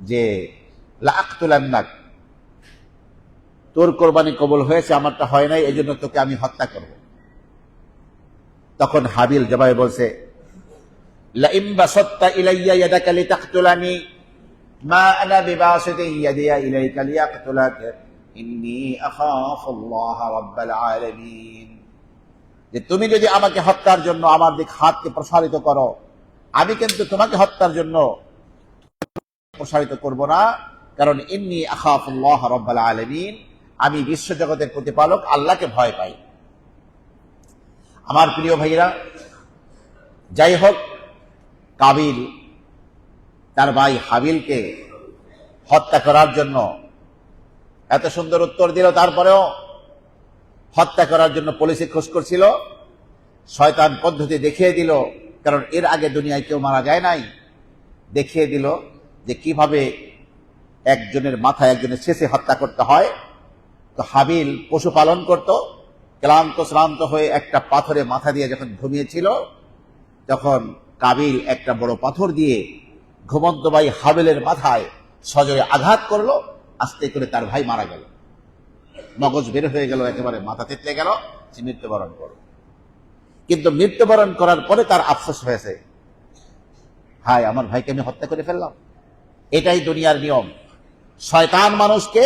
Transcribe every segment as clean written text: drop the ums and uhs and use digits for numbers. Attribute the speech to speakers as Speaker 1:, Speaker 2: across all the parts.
Speaker 1: যে লাআকতুলান্নাক, তোর কোরবানি কবুল হয়েছে, আমারটা হয় নাই, এই জন্য তোকে আমি হত্যা করব। তখন হাবিল জবাবে বলছে, লাইম বাসাত্তা ইলাইয়া ইয়াদাকা লিতাকতুলানি মা আনা বিবাসিতি ইয়াদিয়া ইলাইকা লিয়াকতুলাক ইন্নী আখাফুল্লাহ রাব্বাল আলামিন। যে তুমি যদি আমাকে হত্যার জন্য আমার দিক হাতকে প্রসারিত করো, আমি কিন্তু তোমাকে হত্যার জন্য প্রসারিত করব না, কারণ ইন্নী আখাফুল্লাহ রাব্বাল আলামিন, আমি বিশ্বজগতের প্রতিপালক আল্লাহকে ভয় পাই। আমার প্রিয় ভাইরা, যাই হোক, কাবিল তার ভাই হাবিলকে হত্যা করার জন্য এত সুন্দর উত্তর দিল, তারপরেও হত্যা করার জন্য পুলিশে খোঁজ করছিল। শয়তান পদ্ধতি দেখিয়ে দিল, কারণ এর আগে দুনিয়ায় কেউ মারা যায় নাই, দেখিয়ে দিল যে কিভাবে একজনের মাথায় একজনের শেষে হত্যা করতে হয়। তো হাবিল পশুপালন করত, ক্লান্ত শ্রান্ত হয়ে একটা পাথরে মাথা দিয়ে যখন ঘুমিয়েছিল, তখন কাবিল একটা বড় পাথর দিয়ে ঘুমন্ত ভাই হাবিলের মাথায় সজোরে আঘাত করলো, আস্তে করে তার ভাই মারা গেল, মগজ বের হয়ে গেল, একেবারে মাথা থেতলে গেল, সে মৃত্যুবরণ করল। কিন্তু মৃত্যুবরণ করার পরে তার আফসোস হয়েছে, হায় আমার ভাইকে আমি হত্যা করে ফেললাম। এটাই দুনিয়ার নিয়ম, শয়তান মানুষকে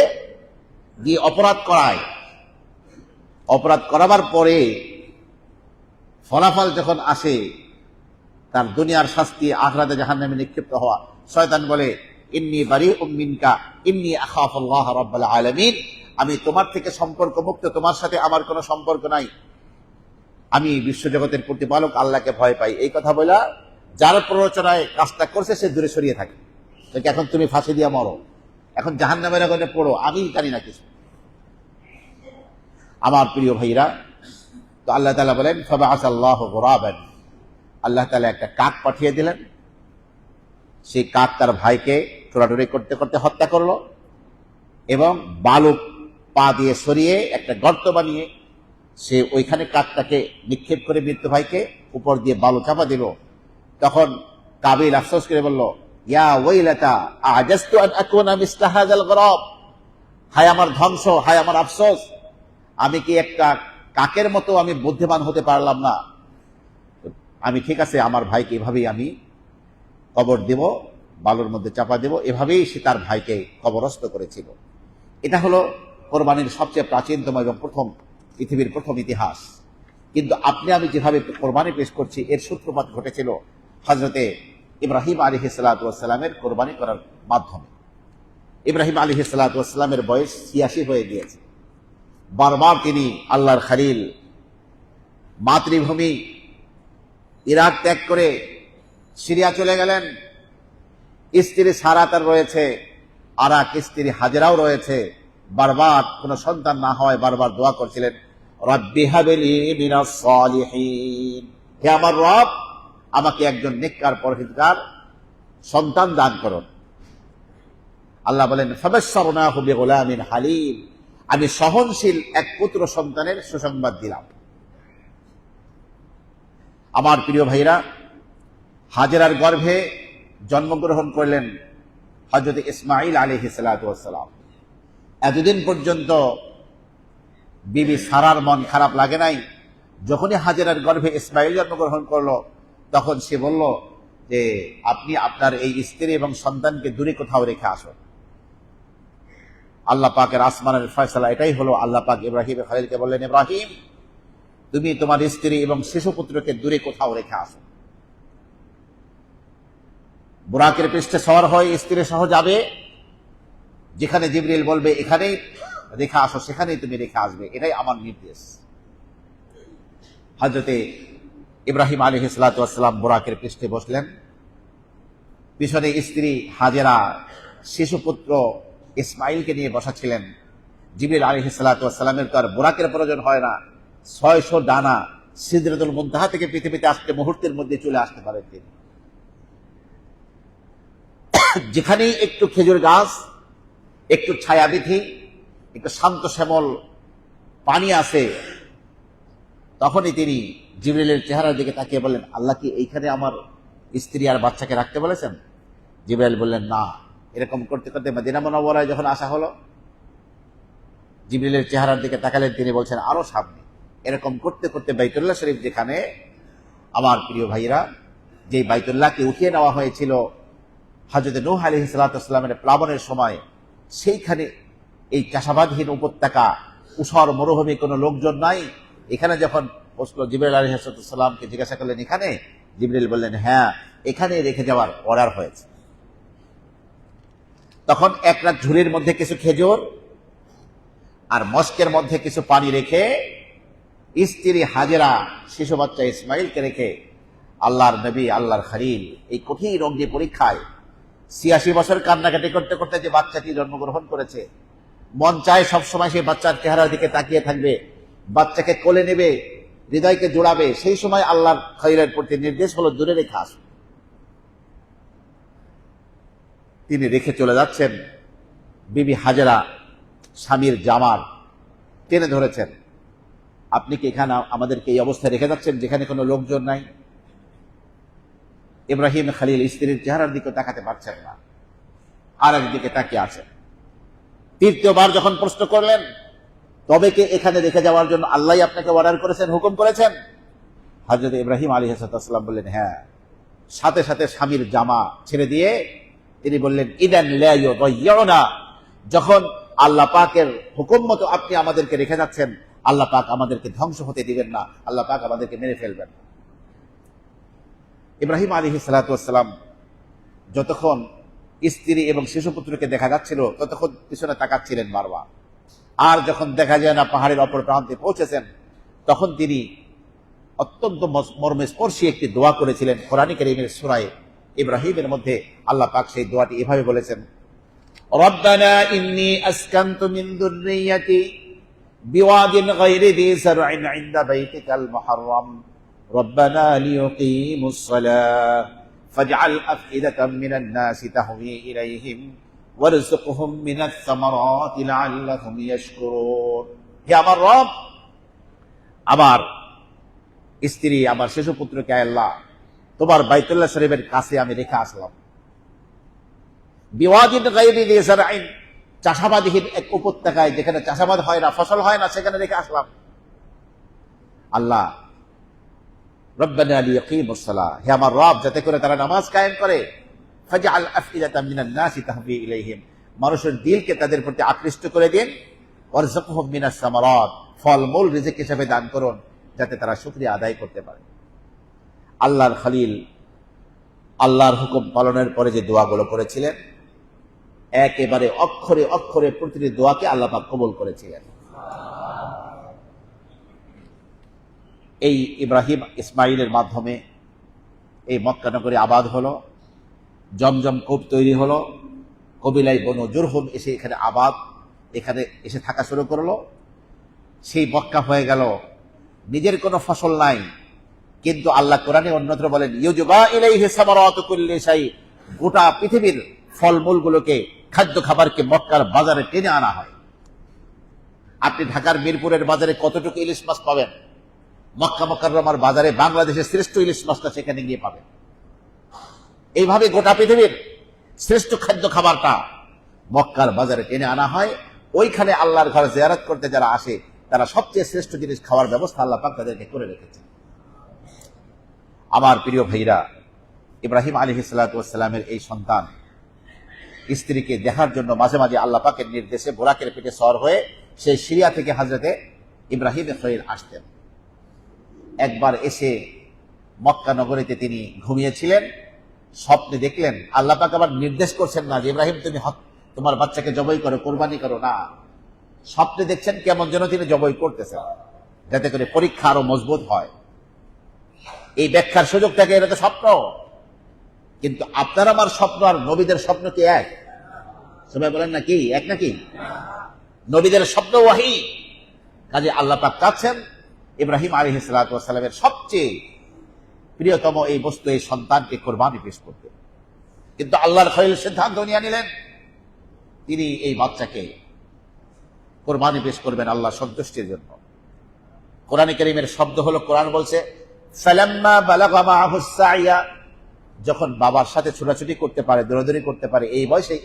Speaker 1: দিয়ে অপরাধ করায়, অপরাধ করাবার পরে ফলাফল যখন আসে, তার দুনিয়ার শাস্তি আখিরাতে জাহান্নামে নিক্ষিপ্ত হওয়া। শয়তান বলে, ইন্নী বারিউম মিনকা ইন্নী আখাফুল্লাহ রাব্বাল আলামিন, আমি তোমার থেকে সম্পর্ক মুক্ত, তোমার সাথে আমার কোনো সম্পর্ক নাই, আমি বিশ্বজগতের প্রতিপালক আল্লাহকে ভয় পাই। এই কথা বলা যার প্ররোচনায় কাজটা করছে সে দূরে সরিয়ে থাকে। এখন তুমি ফাঁসি দিয়ে মরো, এখন জাহান্নামের আগুনে পড়ো, আমি জানি না কিছু। আমার প্রিয় ভাইরা, তো আল্লাহ তাআলা বলেন, ফাবাআসাল্লাহু গুরাবান, আল্লাহ তাআলা একটা কাক পাঠিয়ে দিলেন। সেই কাক তার ভাইকে টোড়াটুড়ি করতে করতে হত্যা করলো, এবং বালু পা দিয়ে সরিয়ে একটা গর্ত বানিয়ে সে ওইখানে কাকটাকে নিক্ষেপ করে মৃত্যু ভাইকে উপর দিয়ে বালু চাপা দিল। তখন কাবিল আফসোস করে বলল, ইয়া ওয়াইলাতা আজাজতু আন আকুনা মিসলা হাযাল গুরাব, হায় আমার ধ্বংস, হায় আমার আফসোস, আমি কি একটা কাকের মতো আমি বুদ্ধিমান হতে পারলাম না। আমি ঠিক আছে, আমার ভাইকে এভাবেই আমি কবর দেব, বালুর মধ্যে চাপা দেব। এভাবেই সে তার ভাইকে কবরস্থ করেছিল। এটা হলো কোরবানির সবচেয়ে প্রাচীনতম এবং পৃথিবীর প্রথম ইতিহাস। কিন্তু আপনি আমি যেভাবে কোরবানি পেশ করছি, এর সূত্রপাত ঘটেছিল হযরতে ইব্রাহিম আলাইহিস সালাতু ওয়াস সালামের কোরবানি করার মাধ্যমে। ইব্রাহিম আলাইহিস সালাতু ওয়াস সালামের বয়স ৮৬ হয়ে গিয়েছে। বারবার তিনি আল্লাহর খলিল মাতৃভূমি ইরাক ত্যাগ করে সিরিয়া চলে গেলেন। স্ত্রী সারা তার রয়েছে, আর এক স্ত্রী হাজেরাও রয়েছে। বারবার কোনো সন্তান না হয় বারবার দোয়া করছিলেন, রব্বি হাবলি মিনাস সালিহিন, হে আমার রব, আমাকে একজন নেককার পরহেজগার সন্তান দান করুন। আল্লাহ বলেন, ফাবাশশারনাহু বিগুলামিন হালিম, আমি সহনশীল এক পুত্র সন্তানের সুসংবাদ দিলাম। আমার প্রিয় ভাইরা, হাজেরার গর্ভে জন্মগ্রহণ করলেন হযরত ইসমাঈল আলাইহিস সালাতু ওয়াস সালাম। এতদিন পর্যন্ত বিবি সারার মন খারাপ লাগে নাই। যখনই হাজেরার গর্ভে ইসমাঈল জন্মগ্রহণ করলো, তখন সে বলল যে, আপনি আপনার এই স্ত্রী এবং সন্তানকে দূরে কোথাও রেখে আসুন। আল্লাহ পাকের আসমানের ফয়সালা এটাই হলো। আল্লাহ পাক ইব্রাহিম খলিলকে বললেন, ইব্রাহিম, তুমি তোমার স্ত্রী এবং শিশুপুত্রকে দূরে কোথাও রেখে আসো। বুরাকের পৃষ্ঠে সওয়ার হয়ে স্ত্রী সহ যাবে, যেখানে জিবরিল বলবে এখানেই রেখে আসো, সেখানেই তুমি রেখে আসবে, এটাই আমার নির্দেশ। হযরতে ইব্রাহিম আলাইহিস সালাতু ওয়াস সালাম বুরাকের পৃষ্ঠে বসলেন, পিছনে স্ত্রী হাজেরা শিশুপুত্র ইসমাঈলকে নিয়ে বসা ছিলেন। জিবরিল আলাইহিস সালাতু ওয়াস সালামের তো আর বুরাকের প্রয়োজন হয় না, ৬০০ ডানা সিদরাতুল মুনতাহা থেকে পৃথিবীতে আসতে মুহূর্তের মধ্যে চলে আসতে পারেন তিনি। যেখানেই একটু খেজুর গাছ, একটু ছায়াবিধি, একটু শান্ত শ্যামল পানি আছে, তখনই তিনি জিবরিলের চেহারার দিকে তাকিয়ে বললেন, আল্লাহ কি এইখানে আমার স্ত্রী আর বাচ্চাকে রাখতে বলেছেন? জিবরাইল বললেন, না, এরকম করতে করতে মদিনা মুনাওয়ারায় যখন আসা হলো, জিবরিলের চেহারার দিকে তাকালেন, তিনি বলছেন আরো সামনে। এরকম করতে করতে বাইতুল্লাহ শরীফ, যেখানে আমার প্রিয় ভাইরা, যে বাইতুল্লাহকে উঠিয়ে নেওয়া হয়েছিল হযরত নূহ আলাইহিস সালামের প্লাবনের সময়, সেইখানে এই চাষাবাদহীন উপত্যকা, উষর মরুভূমি, কোনো লোকজন নাই। এখানে যখন জিবরিল আলাইহিস সালামকে জিজ্ঞাসা করলেন এখানে, জিবরিল বললেন হ্যাঁ, এখানে রেখে যাওয়ার অর্ডার হয়েছে। তখন এক রাত ঝুড়ির মধ্যে কিছু খেজুর আর মস্কের মধ্যে কিছু পানি রেখে, স্ত্রী হাজেরা শিশু বাচ্চা ইসমাইলকে রেখে, আল্লাহর নবী, আল্লাহর খলিল এই কঠিন অগ্নি পরীক্ষায় ৮৬ বছর কান্নাকাটি করতে করতে যে বাচ্চাটি জন্মগ্রহণ করেছে, মন চায় সবসময় সেই বাচ্চার চেহারার দিকে তাকিয়ে থাকবে, বাচ্চাকে কোলে নেবে, হৃদয়কে জোড়াবে। সেই সময় আল্লাহর খলিলের প্রতি নির্দেশ হলো দূরে রেখে আসুন। তিনি রেখে চলে যাচ্ছেন। বিবি হাজেরা স্বামীর জামার টেনে ধরেছেন, আপনি কি এখানে আমাদেরকে এই অবস্থায় রেখে যাচ্ছেন যেখানে কোনো লোকজন নাই? ইব্রাহিম খলিল স্ত্রীর চেহারার দিকে তাকাতে পারছেন না, আর একদিকে তাকিয়ে আছেন। তৃতীয়বার যখন প্রশ্ন করলেন, তবে কি এখানে রেখে যাওয়ার জন্য আল্লাহ আপনাকে অর্ডার করেছেন, হুকুম করেছেন? হযরত ইব্রাহিম আলাইহিস সালাম বললেন হ্যাঁ। সাথে সাথে স্বামীর জামা ছেড়ে দিয়ে তিনি বললেন, ইদান লা ইউদাইয়ুনা, যখন আল্লাহ পাকের হুকুম মতো আপনি আমাদেরকে রেখে যাচ্ছেন, আল্লাহ পাক আমাদেরকে ধ্বংস হতে দিবেন না, আল্লাহ পাক আমাদেরকে মেরে ফেলবেন। ইব্রাহিম আলাইহিস সালাম যতক্ষণ স্ত্রী এবং শিশুপুত্রকে দেখা যাচ্ছিল ততক্ষণ পিছনে তাকাচ্ছিলেন বারবার। আর যখন দেখা যায় না পাহাড়ের অপর প্রান্তে পৌঁছেছেন, তখন তিনি অত্যন্ত মর্মস্পর্শী একটি দোয়া করেছিলেন। কোরআন কারীমের সূরা ইব্রাহিমের মধ্যে আল্লাহ পাক সেই দোয়াটি এভাবে বলেছেন, রব্বানা ইন্নী আসকানতু মিন যুররিয়্যাতি বিওয়াদিন গায়রি যি যার'ইন ইনদা বাইতিকাল মুহাররাম রব্বানা লিয়ুকিমুস সালাহ ফাজআল আফইদাতাম মিনান নাসি তাহওয়ি ইলাইহিম ওয়ারযুকহুম মিনাস সামারাতি লাআল্লাহুম ইয়াশকুরুন। হে আমার রব, আমার স্ত্রী, আমার শিশুপুত্রকে আল্লাহ তোমার বাইতুল্লাহ শরীফের কাছে আমি রেখে আসলাম। বিওয়াদিন গায়রি যি যার'ইন, চাষাবাদহীন এক উপত্যকায়, যেখানে চাষাবাদ হয় না, ফসল হয় না, সেখানে রেখে আসলাম। আল্লাহ, রব্বানা লিয়াকিমুস সালাহ, হে আমার রব, যাতে করে তারা নামাজ কায়েম করে। ফাজআল আফইদাতাম মিনান নাসি তাহওয়ি ইলাইহিম, মানুষের দিলকে তাদের প্রতি আকৃষ্ট করে দিন। ওয়ারযুকহুম মিনাস সামারাত, ফলমূল রিজিক হিসেবে দান করুন, যাতে তারা শুকরিয়া আদায় করতে পারে। আল্লাহর খলিল আল্লাহর হুকুম পালনের পরে যে দোয়াগুলো করেছিলেন, একেবারে অক্ষরে অক্ষরে প্রতিটি দোয়াকে আল্লাহ পাক কবুল করেছিলেন। এই ইব্রাহিম ইসমাইলের মাধ্যমে এই মক্কা নগরী আবাদ হলো, জমজম কূপ তৈরি হলো, কবিলায় বনু জুরহুম এসে এখানে আবাদ, এখানে এসে থাকা শুরু করলো। সেই মক্কা হয়ে গেল, নিজের কোনো ফসল নাই, কিন্তু আল্লাহ কোরআনে অন্যত্র বলেন, ইউজবা ইলাইহি সামারাতু কুল্লি শাই, গোটা পৃথিবীর ফলমূলগুলোকে, খাদ্য খাবারকে মক্কার বাজারে টেনে আনা হয়। আপনি ঢাকার মিরপুরের বাজারে কতটুকু ইলিশ মাছ পাবেন, মক্কা মুকাররমার বাজারে বাংলাদেশের শ্রেষ্ঠ ইলিশ মাছটা সেখানে গিয়ে পাবেন। এইভাবে গোটা পৃথিবীর শ্রেষ্ঠ খাদ্য খাবারটা মক্কার বাজারে টেনে আনা হয়। ওইখানে আল্লাহর ঘর জিয়ারত করতে যারা আসে, তারা সবচেয়ে শ্রেষ্ঠ জিনিস খাওয়ার ব্যবস্থা আল্লাহ পাক তাদেরকে করে রেখেছে। আমার প্রিয় ভাইরা, ইব্রাহিম আলাইহিস সালামের এই সন্তান স্ত্রীকে দেখার জন্য মাঝে মাঝে আল্লাহ পাকের নির্দেশে বোরাকের পিঠে সওয়ার হয়ে সেই সিরিয়া থেকে হযরতে ইব্রাহিম খলিল আসতেন। একবার এসে মক্কা নগরীতে তিনি ঘুমিয়েছিলেন, স্বপ্নে দেখলেন আল্লাহ পাক আবার নির্দেশ করছেন না যে ইব্রাহিম তুমি তোমার বাচ্চাকে জবাই করো, কোরবানি করো, না, স্বপ্নে দেখছেন কেমন যেন তিনি জবাই করতেছেন, যাতে করে পরীক্ষা আরো মজবুত হয়। এই ব্যাখ্যার সুযোগ থাকে, এটা তো স্বপ্ন, কিন্তু আপনার আমার স্বপ্ন আর নবীদের স্বপ্ন কি এক? সবাই বলেন না কি এক নাকি? নবীদের স্বপ্ন ওয়াহি। কাজে আল্লাহ পাক চাচ্ছেন ইব্রাহিম আলাইহিস সালামের সবচেয়ে প্রিয়তম এই বস্তু, এই সন্তানকে কোরবানি পেশ করতে। কিন্তু আল্লাহর খলিল সিদ্ধান্ত নিয়ে নিলেন, তিনি এই বাচ্চাকে কোরবানি পেশ করবেন আল্লাহর সন্তুষ্টির জন্য। কোরআন কারীমের শব্দ হলো, কোরআন বলছে ফালাম্মা বালাগা মাআহুস সাইয়া, যখন বাবার সাথে ছোটাছুটি করতে পারে, দৌড়াদৌড়ি করতে পারে, এই বয়সে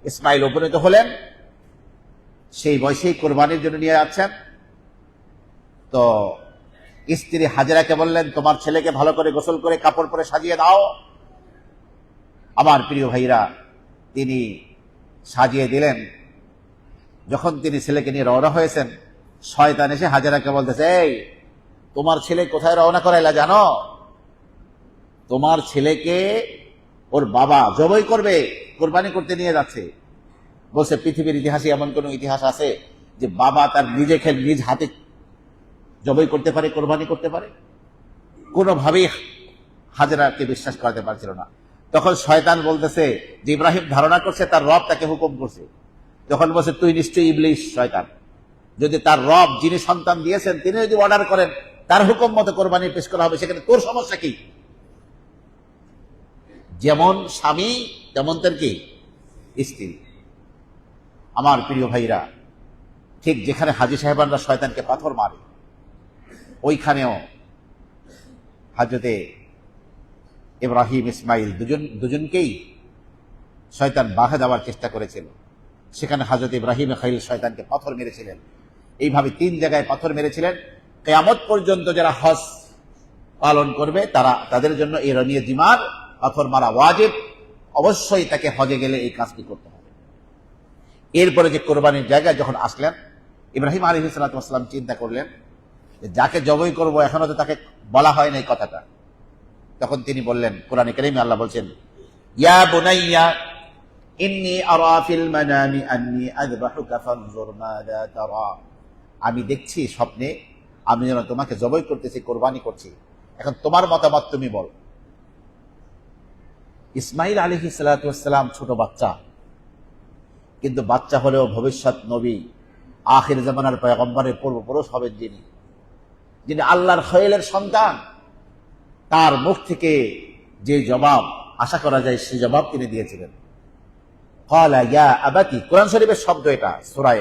Speaker 1: ইসমাইল উপনীত হলেন, সেই বয়সেই কোরবানির জন্য নিয়ে যাচ্ছেন। তো স্ত্রী হাজেরাকে বললেন, তোমার ছেলেকে ভালো করে গোসল করে কাপড় পরে সাজিয়ে দাও। আমার প্রিয় ভাইরা, তিনি সাজিয়ে দিলেন। যখন তিনি ছেলেকে নিয়ে রওনা হয়েছেন, শয়তান এসে হাজেরাকে বলতেছে, এই তোমার ছেলে কোথায় রওনা করাইলা জানো? তোমার ছেলেকে ওর বাবা জবাই করবে, কোরবানি করতে নিয়ে যাচ্ছে। বলছে, পৃথিবীর ইতিহাসে এমন কোন ইতিহাস আছে যে বাবা তার নিজেকে নিজ হাতে জবাই করতে পারে, কোরবানি করতে পারে? কোনোভাবেই হাজেরাকে বিশ্বাস করাতে পারছিল না। তখন শয়তান বলতেছে যে ইব্রাহিম ধারণা করছে তার রব তাকে হুকুম করছে। তখন বলছে, তুই নিশ্চয়ই ইবলিশ, শয়তান। যদি তার রব যিনি সন্তান দিয়েছেন তিনি যদি অর্ডার করেন তার হুকুম মতো কোরবানি পেশ করা হবে, সেখানে তোর সমস্যা কি? যেমন স্বামী তেমন তার কি স্ত্রী। আমার প্রিয় ভাইরা, ঠিক যেখানে হাজী সাহেবানরা শয়তানকে পাথর মারে, ওইখানেও হযরতে ইব্রাহিম ইসমাইল দুজনকেই শয়তান বাধা দেওয়ার চেষ্টা করেছিল। সেখানে হযরত ইব্রাহিম খলিল শয়তানকে পাথর মেরেছিলেন। এইভাবে 3 জায়গায় পাথর মেরেছিলেন। কিয়ামত পর্যন্ত যারা হজ পালন করবে তাদের জন্য এই রমিয়ে জিমার পাথর মারা ওয়াজিব। অবশ্যই তাকে হজে গেলে এই কাজটি করতে হবে। এরপরে যে কোরবানির জায়গায় যখন আসলেন, ইব্রাহিম আলাইহিস সালাতু ওয়াস সালাম চিন্তা করলেন যে যাকে জবাই করব এখনো তো তাকে বলা হয় না এই কথাটা। তখন তিনি বললেন, কোরআনে কারীমে আল্লাহ বলছেন, ইয়া বুনাইয়া ইন্নী আরা ফিল মানামি আন্নী আযবাহুকা ফানজুর মাযা তারা। আমি দেখছি স্বপ্নে আমি যেন তোমাকে জবাই করতেছি, কোরবানি করছি, এখন তোমার মতামত তুমি বল। ইসমাইল আলাইহিস সালাতু ওয়াস সালাম ছোট বাচ্চা, কিন্তু বাচ্চা হলেও ভবিষ্যৎ নবী, আখির জামানার পয়গম্বরের পূর্বপুরুষ হবেন যিনি আল্লাহর খলিলের সন্তান। তার মুখ থেকে যে জবাব আশা করা যায় সেই জবাব তিনি দিয়েছিলেন। ক্বালা ইয়া আবাতি, কোরআন শরীফের শব্দ এটা, সূরা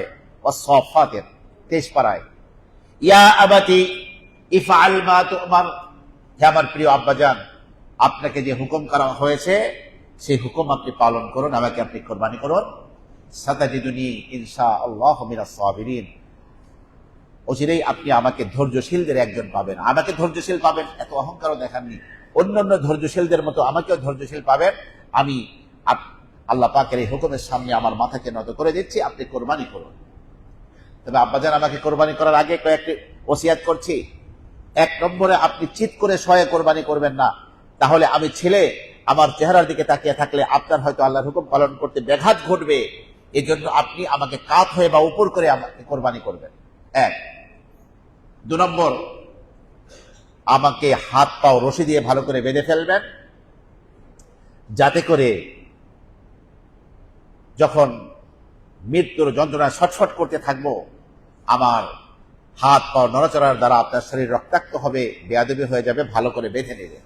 Speaker 1: আস-সাফফাতের 23 পারায়, ইয়া আবাতি ইফআল মা তু'মার। হে আমার প্রিয় আব্বাজান, আপনাকে যে হুকুম করা হয়েছে সেই হুকুম আপনি পালন করুন, আমাকে আপনি কোরবানি করুন। সাতাজিদুনি ইনশাআল্লাহু মিনাস সাবিরিন। অচিরেই আপনি আমাকে ধৈর্যশীলদের একজন পাবেন। আমাকে ধৈর্যশীল পাবেন, এত অহংকারও দেখাননি। অন্যান্য ধৈর্যশীলদের মতো আমাকেও ধৈর্যশীল পাবেন। আমি আল্লাহ পাকের এই হুকুমের সামনে আমার মাথাকে নত করে দিচ্ছি, আপনি কোরবানি করুন। তবে আব্বাজান, আমাকে কোরবানি করার আগে কয়েকটি ওসিয়াত করছি। 1 নম্বরে, আপনি চিৎ করে শয়ে কোরবানি করবেন না, তাহলে আমি ছেলে আমার চেহারার দিকে তাকিয়ে থাকলে আপনার হয়তো আল্লাহর হুকুম পালন করতে ব্যাঘাত ঘটবে। এই জন্য আপনি আমাকে কাত হয়ে বা উপর করে আমাকে কোরবানি করবেন। 1। 2 নম্বর, আমাকে হাত পাও রশি দিয়ে ভালো করে বেঁধে ফেলবেন, যাতে করে যখন মৃত্যুর যন্ত্রণায় ছটফট করতে থাকবো, আমার হাত পা নড়াচড়ার দ্বারা আপনার শরীর রক্তাক্ত হবে, বেয়াদবি হয়ে যাবে, ভালো করে বেঁধে নেবে।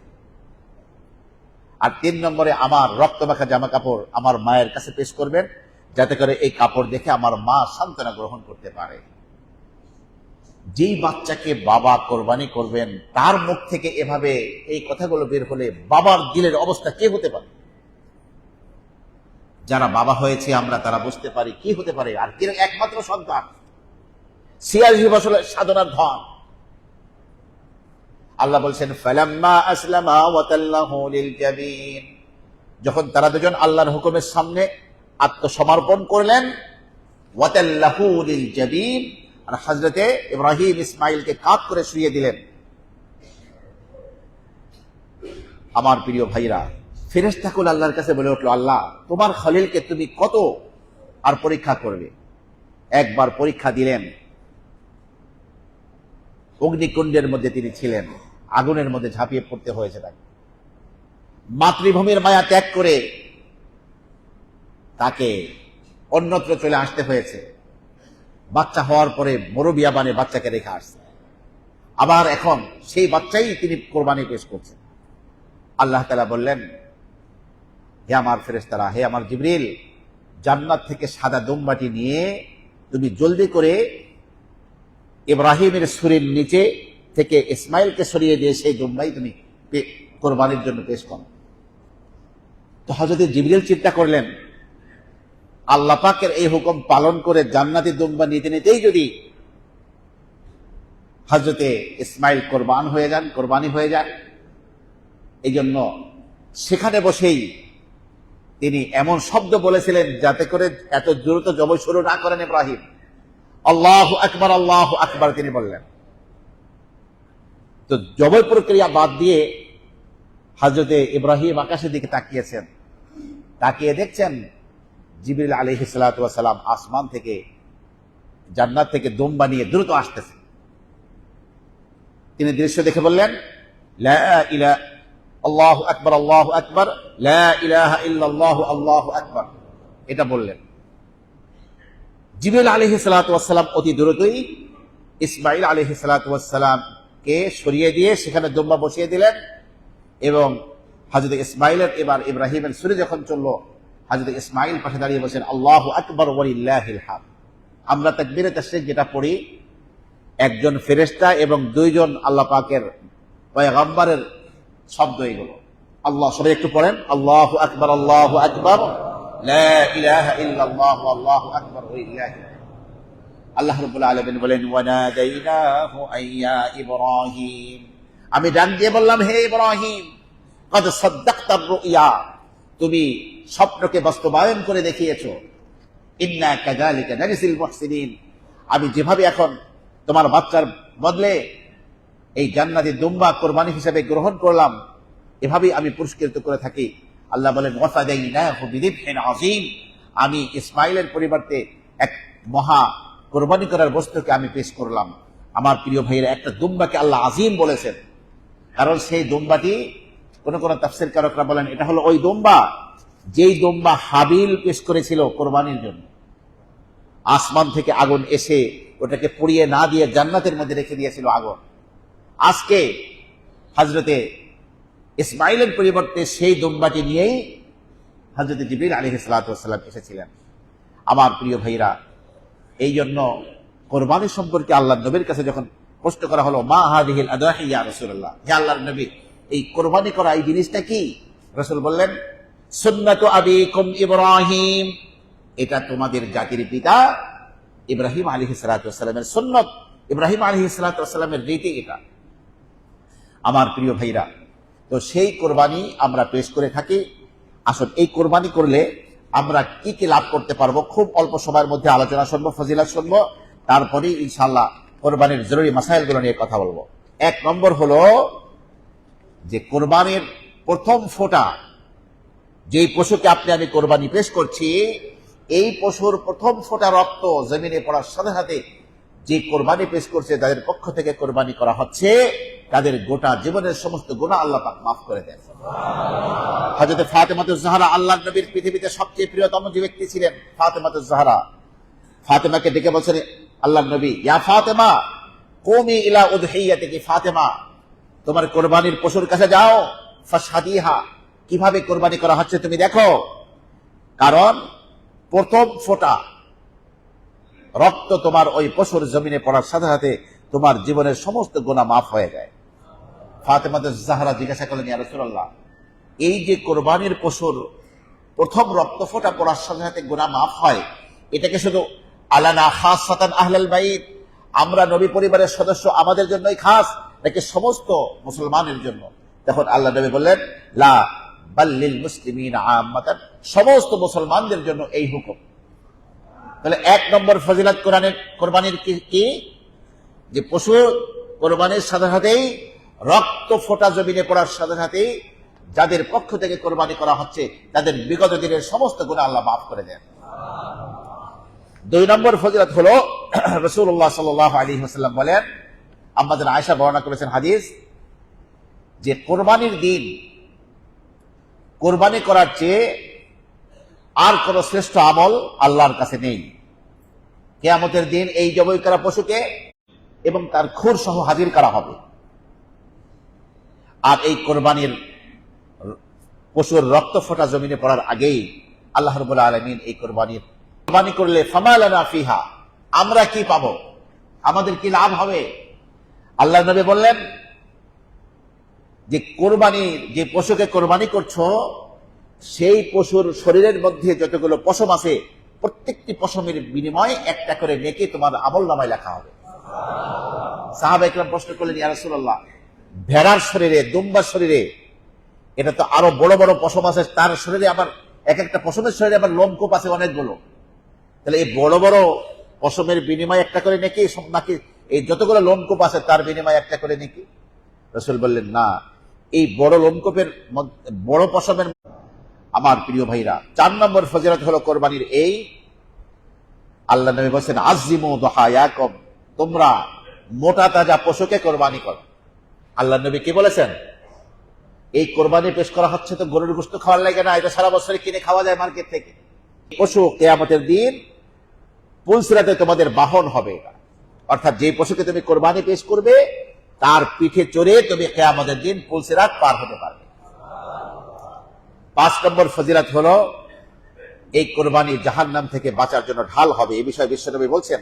Speaker 1: আর 3 নম্বরে, আমার রক্তমাখা জামা কাপড় আমার মায়ের কাছে পেশ করবেন, যাতে করে এই কাপড় দেখে আমার মা সান্ত্বনা গ্রহণ করতে পারে। যেই বাচ্চাকে বাবা কোরবানি করবেন তার মুখ থেকে এভাবে এই কথাগুলো বের হলে বাবার দিলের অবস্থা কি হতে পারে? যারা বাবা হয়েছে আমরা, তারা বুঝতে পারি কি হতে পারে। আর কি, একমাত্র সন্তান, 86 বছরের সাধনার ধন। আল্লাহ বলছেন, ফালাম্মা আসলামা ওয়া তাল্লাহু লিল জাবিন। যখন তারা দুজন আল্লাহর হুকুমের সামনে আত্মসমর্পণ করলেন, ওয়া তাল্লাহু লিল জাবিন, আর হযরতে ইব্রাহিম ইসমাইলকে কাঁধ করে শুইয়ে দিলেন। আমার প্রিয় ভাইরা, ফেরেশতাকুল আল্লাহর কাছে বলে উঠল, আল্লাহ, তোমার খলিলকে তুমি কত আর পরীক্ষা করবে? একবার পরীক্ষা দিলেন, অগ্নিকুণ্ডের মধ্যে তিনি ছিলেন, আগুনের মধ্যে ঝাঁপিয়ে পড়তে হয়েছে তাকে। মাতৃভূমির মায়া ত্যাগ করে তাকে অন্যত্র চলে আসতে হয়েছে। বাচ্চা হওয়ার পরে মুরবিয়াবানে বাচ্চাকে রেখে আসছে, আবার এখন সেই বাচ্চাই তিনি কোরবানি পেশ করছেন। আল্লাহ তাআলা বললেন, হে আমার ফেরেশতারা, হে আমার জিবরিল, জান্নাত থেকে সাদা দুম্বাটি নিয়ে তুমি জলদি করে ইব্রাহিমের ছুরির নিচে থেকে ইসমাইলকে সরিয়ে দিয়ে সেই দুম্বাই তুমি কোরবানির জন্য পেশ করো। তো হযরত জিবরিল চিন্তা করলেন, আল্লাহ পাকের এই হুকুম পালন করে জান্নাতি দুম্বা নিতে নিতেই যদি হযরতে ইসমাইল কোরবানি হয়ে যান, এই জন্য সেখানে বসেই তিনি এমন শব্দ বলেছিলেন যাতে করে এত দ্রুত জবাই শুরু না করেন ইব্রাহিম। আল্লাহু আকবার তিনি বললেন। তো জবাই প্রক্রিয়া বাদ দিয়ে হযরতে ইব্রাহিম আকাশের দিকে তাকিয়েছেন, তাকিয়ে দেখছেন জিবরিল আলাইহিস সালাতু ওয়াস সালাম আসমান থেকে জান্নাত থেকে দুম্বা নিয়ে দ্রুত আসতেছে। তিনি দৃশ্য দেখে বললেন, লা ইলাহা আল্লাহু আকবার লা ইলাহা ইল্লাল্লাহু আল্লাহু আকবার, এটা বললেন। জিবরিল আলাইহিস সালাতু ওয়াস সালাম অতি দ্রুতই ইসমাঈল আলাইহিস সালাতু ওয়াস সালামকে সরিয়ে দিয়ে সেখানে দুম্বা বসিয়ে দিলেন এবং হযরত ইসমাঈলের এবার ইব্রাহিমের ছুরি যখন চলল, হযরত ইসমাঈল পাশে দাঁড়িয়ে বলেছেন আল্লাহু আকবার ওয়ালিল্লাহিল হামদ। আমরা তাকবীরে তাশরীক যেটা পড়ি, একজন ফেরেশতা এবং দুইজন আল্লাহ পাকের পয়গম্বরের শব্দ এগুলো। আল্লাহ, সবাই একটু পড়েন, আল্লাহু আকবার লা ইলাহা ইল্লাল্লাহু আল্লাহু আকবার ওয়ালিল্লাহিল হামদ। আল্লাহ রাব্বুল আলামিন বলেন, ওয়ানাদাইনাহু আইয়া ইব্রাহিম, আমি ডাক দিয়ে বললাম, হে ইব্রাহিম, কদ সাদ্দাকতার রুইয়া, তুমি স্বপ্নকে বাস্তবায়ন করে দেখিয়েছো। ইন্না কাযালিকা নাজজিল মুহসিনিন, আমি যেভাবে এখন তোমার বাচ্চার বদলে এই জান্নাতি দুম্বা কোরবানি হিসেবে গ্রহণ করলাম, এভাবেই আমি পুরস্কৃত করে থাকি। আল্লাহ বলেন, ওয়াফাদাইনাহু বিযিবহিন আযীম, আমি ইসমাইলের পরিবর্তে এক মহা কোরবানি করার বস্তুকে আমি পেশ করলাম। আমার প্রিয় ভাইয়েরা, একটা দুম্বাকে আল্লাহ আযীম বলেছেন, কারণ সেই দুম্বাটি কোন কোন তাফসীরকারকরা বলেন এটা হলো ওই দুম্বা যেই দুম্বা হাবিল পেশ করেছিল কোরবানির জন্য। আসমান থেকে আগুন এসে ওটাকে পুড়িয়ে না দিয়ে জান্নাতের মধ্যে রেখে দিয়েছিল আগুন। আজকে হযরতে ইসমাইলের পরিবর্তে সেই দুম্বাটি নিয়েই হযরতে জিবরিল আলাইহিস সালাতু ওয়াস সালাম এসেছিলেন। আমার প্রিয় ভাইরা, এই জন্য কোরবানি সম্পর্কে আল্লাহর নবীর কাছে যখন প্রশ্ন করা হলো, মা হাদিহিল আদাহি ইয়া রাসূলুল্লাহ, হে আল্লাহর নবী, এই কোরবানি করা এই জিনিসটা কি? রাসূল বললেন, সুন্নাতু আবিকুম ইব্রাহিম, এটা তোমাদের জাতির পিতা ইব্রাহিম আলাইহিস সালাতু ওয়াস সালামের সুন্নাত, ইব্রাহিম আলাইহিস সালাতু ওয়াস সালামের রীতি এটা। আমার প্রিয় ভাইরা, তো সেই কোরবানি আমরা পেশ করে থাকি। আসলে এই কোরবানি করলে আমরা কি কি লাভ করতে পারবো, খুব অল্প সময়ের মধ্যে আলোচনা শুনবো, ফজিলত শুনবো, তারপরে ইনশাআল্লাহ কোরবানির জরুরি মাসাইলগুলো নিয়ে কথা বলবো। এক নম্বর হলো যে কোরবানির প্রথম ফোঁটা, যেই পশুকে আপনি আমি কোরবানি পেশ করছি, এই পশুর প্রথম ফোঁটা রক্ত জমিনে পড়ার সাথে সাথে যে কোরবানি পেশ করছে তাদের পক্ষ থেকে কোরবানি করা হচ্ছে, তাদের গোটা জীবনের সমস্ত গুনাহ আল্লাহ পাক মাফ করে দেন। হযরত ফাতেমাতুজ জাহরা, আল্লাহর নবীর পৃথিবীতে সবচেয়ে প্রিয়তম যে ব্যক্তি ছিলেন ফাতেমাতুজ জাহরা, ফাতেমাকে ডেকে বলছেন আল্লাহর নবী, ইয়া ফাতেমা কুমি ইলা উদহিয়াতিকি, ফাতেমা তোমার কোরবানির পশুর কাছে যাও, ফাশহাদিহা, কিভাবে কোরবানি করা হচ্ছে তুমি দেখো। কারণ প্রথম ফোঁটা রক্ত তোমার ওই পশুর জমিনে পড়ার সাথে সাথে তোমার জীবনের সমস্ত গুনাহ মাফ হয়ে যায়। ফাতেমাতুজ জাহরা জিজ্ঞাসা করলেন, ইয়া রাসূলুল্লাহ, এই যে কোরবানির পশুর প্রথম রক্ত ফোঁটা পড়ার সাথে সাথে গুনাহ মাফ হয়, এটাকে শুধু আলানা খাসসাতান আহলাল বাইত, আমরা নবী পরিবারের সদস্য আমাদের জন্যই খাস, নাকি সমস্ত মুসলমানের জন্য? তখন আল্লাহ নবী বললেন, লা বাল লিল মুসলিমিনা আম্মাতান, সমস্ত মুসলমানদের জন্য এই হুকুম। তাহলে এক নম্বর ফজিলত কোরবানির কি? যে পশু কোরবানির সাথে সাথেই রক্ত ফোঁটা জমিনে পড়ার সাথে সাথেই যাদের পক্ষ থেকে কোরবানি করা হচ্ছে তাদের বিগত দিনের সমস্ত গুনাহ আল্লাহ মাফ করে দেন। দুই নম্বর ফজিলত হলো, রাসূলুল্লাহ সাল্লাল্লাহু আলাইহি ওয়াসাল্লাম বলেন, আমাদের আয়েশা বর্ণনা করেছেন হাদিস, যে কোরবানির দিন কোরবানি করার চেয়ে আর কোন শ্রেষ্ঠ আমল আল্লাহর কাছে নেই। কিয়ামতের দিন এই জবাই করা পশুকে এবং তার খুর সহ হাজির করা হবে। আর এই কোরবানির পশুর রক্ত ফোঁটা জমিনে পড়ার আগেই আল্লাহ রাব্বুল আলামিন এই কোরবানি করলে ফামা লানা ফিহা, আমরা কি পাবো, আমাদের কি লাভ হবে? আল্লাহ নবী বললেন যে কোরবানি, যে পশুকে কোরবানি করছো সেই পশুর শরীরের মধ্যে যতগুলো পশম আছে প্রত্যেকটি পশমের বিনিময়ে একটা করে নেকি তোমার আমলনামায় লেখা হবে। সাহাবা ইকরাম প্রশ্ন করলেন, ইয়া রাসূলুল্লাহ, ভেড়ার শরীরে, দুম্বার শরীরে, এটা তো আরো বড় বড় পশম আছে, তার শরীরে আবার এক একটা পশমের শরীরে আবার লোমকূপ আছে অনেকগুলো, তাহলে এই বড় বড় পশমের বিনিময়ে একটা করে নেকি, নাকি এই যতগুলো লোমকূপ আছে তার বিনিময়ে একটা করে নেকি? রাসূল বললেন, না, এই বড় লোমকূপের বড় পশমের। আমার প্রিয় ভাইরা, 4 নম্বর ফজিলত হলো কোরবানির এই, আল্লাহ নবী বলেছেন, আজিমু দুহায়াকুম, তোমরা মোটা তাজা পশুকে কোরবানি করো। আল্লাহ নবী কি বলেছেন? এই কোরবানি পেশ করা হচ্ছে তো গরুর গোশত খাওয়ার লাগে না, এটা সারা বছর কিনে খাওয়া যায় মার্কেট থেকে। পশু কিয়ামতের দিন পুলসিরাতে তোমাদের বাহন হবে, অর্থাৎ যে পশুকে তুমি কোরবানি পেশ করবে তার পিঠে চড়ে তুমি কিয়ামতের দিন পুলসিরাত পার হতে পারবে। 5 নম্বর ফজিলত হলো এই কোরবানি জাহান্নাম থেকে বাঁচার জন্য ঢাল হবে। এই বিষয়ে বিশ্বনবী বলছেন,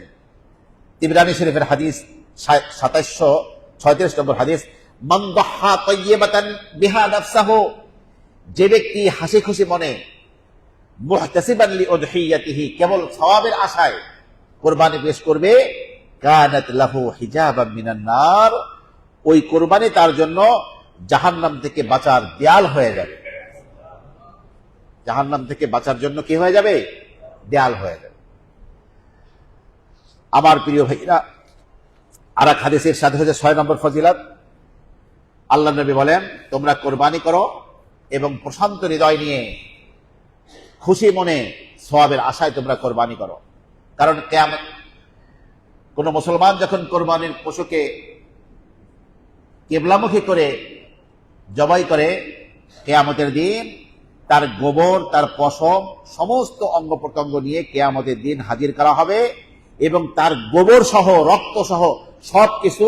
Speaker 1: তিবরানী শরীফের হাদিস 2736 নম্বর হাদিস, মান দাহা তাইয়িবাতান বিহা নাফসাহু, যে ব্যক্তি হাসি খুশি মনে মুহতাসিবান লিউদহিয়াতিহি, কেবল সওয়াবের আশায় কোরবানি পেশ করবে, কানাত লাহু হিজাবাম মিনান নার, ওই কোরবানি তার জন্য জাহান্নাম থেকে বাঁচার দেয়াল হয়ে যাবে। জাহান্নাম থেকে বাঁচার জন্য কি হয়ে যাবে? দেয়াল হয়ে যাবে। আমার প্রিয় ভাইরা, আর এক হাদিসের সাথে হচ্ছে 6 নম্বর ফজিলত, আল্লাহ নবী বলেন, তোমরা কোরবানি করো এবং প্রশান্ত হৃদয় নিয়ে খুশি মনে সওয়াবের আশায় তোমরা কোরবানি করো। কারণ কিয়ামত, কোন মুসলমান যখন কোরবানির পশুকে কিবলামুখী করে জবাই করে, কিয়ামতের দিন তার গোবর, তার পশম, সমস্ত অঙ্গ প্রত্যঙ্গ নিয়ে কিয়ামতের দিন হাজির করা হবে এবং তার গোবর সহ, রক্ত সহ সবকিছু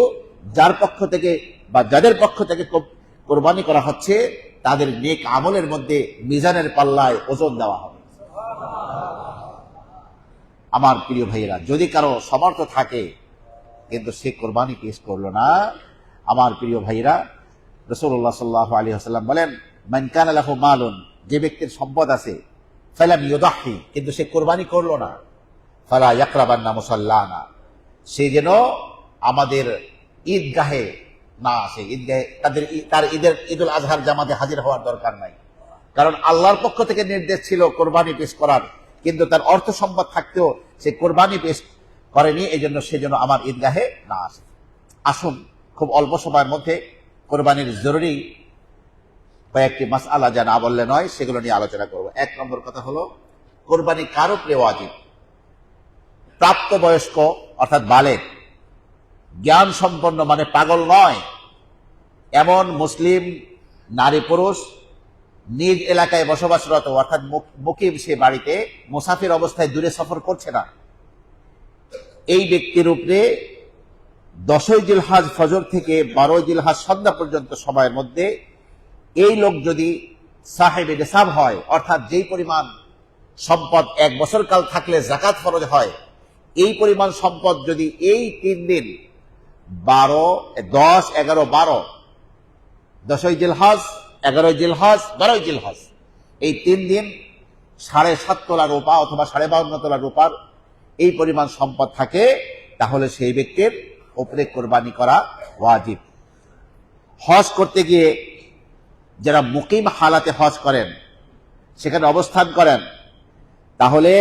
Speaker 1: যার পক্ষ থেকে বা যাদের পক্ষ থেকে কোরবানি করা হচ্ছে তাদের নেক আমলের মধ্যে মিজানের পাল্লায় ওজন দেওয়া হবে। আমার প্রিয় ভাইয়েরা, যদি কারো সমর্থ থাকে কিন্তু সে কোরবানি পেশ করলো না, আমার প্রিয় ভাইয়েরা, রাসূলুল্লাহ সাল্লাল্লাহু আলাইহি ওয়াসাল্লাম বলেন, মান কানা লাহু মালুন, যে ব্যক্তির সম্পদ আছে, ফালাম ইউদাহি, কিন্তু সে কোরবানি করলো না, ফালা ইয়াকরাবান্না মুসাল্লানা, সে যেন আমাদের ঈদগাহে না আসে। ঈদগাহে তার ঈদুল আজহার জামাতে হাজির হওয়ার দরকার নাই, কারণ আল্লাহর পক্ষ থেকে নির্দেশ ছিল কোরবানি পেশ করার, কিন্তু তার অর্থ সম্পদ থাকতেও সে কোরবানি পেশ করেনি, এই জন্য সে যেন আমার ঈদগাহে না আসে। আসুন, খুব অল্প সময়ের মধ্যে কোরবানির জরুরি কয়েকটি মাসআলা যা না বললে নয়, সেগুলো নিয়ে আলোচনা করব। 1 নম্বর কথা হলো, কোরবানি কার উপরে ওয়াজিব? প্রাপ্তবয়স্ক অর্থাৎ বালেগ, জ্ঞান সম্পন্ন মানে পাগল নয়, এমন মুসলিম নারী পুরুষ নিজ এলাকায় বসবাসরত অর্থাৎ মুকিম, সে বাড়িতে মুসাফির অবস্থায় দূরে সফর করছে না, এই ব্যক্তির উপরে 10ই জিলহজ ফজর থেকে 12ই জিলহজ সন্ধ্যা পর্যন্ত সময়ের মধ্যে এই লোক যদি সাহেবে নিসাব হয়, অর্থাৎ যেই পরিমাণ সম্পদ 1 বছর কাল থাকলে যাকাত ফরজ হয়, এই পরিমাণ সম্পদ যদি এই 3 দিন 12, 10, 11, 12, 10ই জিলহজ, 11ই জিলহজ, 12ই জিলহজ, এই 3 দিন 7.5 তোলা রূপা অথবা 52.5 তোলা রূপার এই পরিমাণ সম্পদ থাকে, তাহলে সেই ব্যক্তির উপরে কোরবানি করা ওয়াজিব। হজ করতে গিয়ে যারা মুকিম হালাতে হজ করেন, সেখানে অবস্থান করেন, তাহলে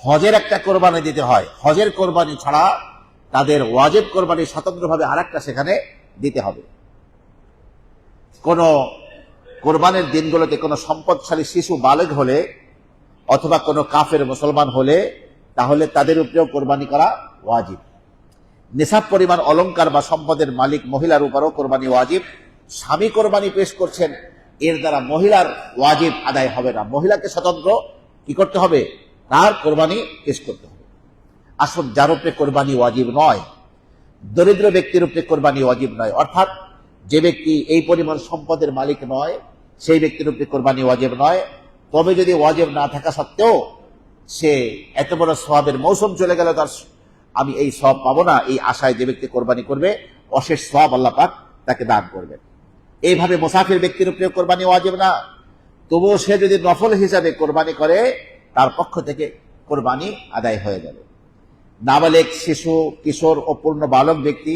Speaker 1: হজের একটা কোরবানি দিতে হয়। হজের কোরবানি ছাড়া তাদের ওয়াজিব কোরবানি স্বতন্ত্রভাবে আরেকটা সেখানে দিতে হবে। কোন কোরবানির দিনগুলোতে কোনো সম্পদশালী শিশু বালেগ হলে অথবা কোনো কাফের মুসলমান হলে, তাহলে তাদের উপরেও কোরবানি করা ওয়াজিব। নিসাব পরিমাণ অলংকার বা সম্পদের মালিক মহিলার উপরও কোরবানি ওয়াজিব। স্বামী কোরবানি পেশ করছেন, এর দ্বারা মহিলার ওয়াজিব আদায় হবে না, মহিলাকে স্বতন্ত্র কি করতে হবে? তার কোরবানি পেশ করতে হবে। আসল যার উপরে কোরবানি ওয়াজিব নয়, দরিদ্র ব্যক্তির উপরে কোরবানি ওয়াজিব নয়, অর্থাৎ যে ব্যক্তি এই পরিমাণ সম্পদের মালিক নয়, সেই ব্যক্তির উপরে কোরবানি ওয়াজিব নয়। তবে যদি ওয়াজিব না থাকা সত্ত্বেও সে এত বড় সওয়াবের মৌসুম চলে গেল, তার আমি এই সওয়াব পাবো না, এই আশায় যে ব্যক্তি কোরবানি করবে, অশেষ সওয়াব আল্লাহ পাক তাকে দান করবেন। এইভাবে মুসাফির ব্যক্তির উপরে কোরবানি ওয়াজিব না, তবুও সে যদি নফল হিসাবে কোরবানি করে, তার পক্ষ থেকে কোরবানি আদায় হয়ে যাবে। নাবালেগ শিশু, কিশোর ও পূর্ণ বালক ব্যক্তি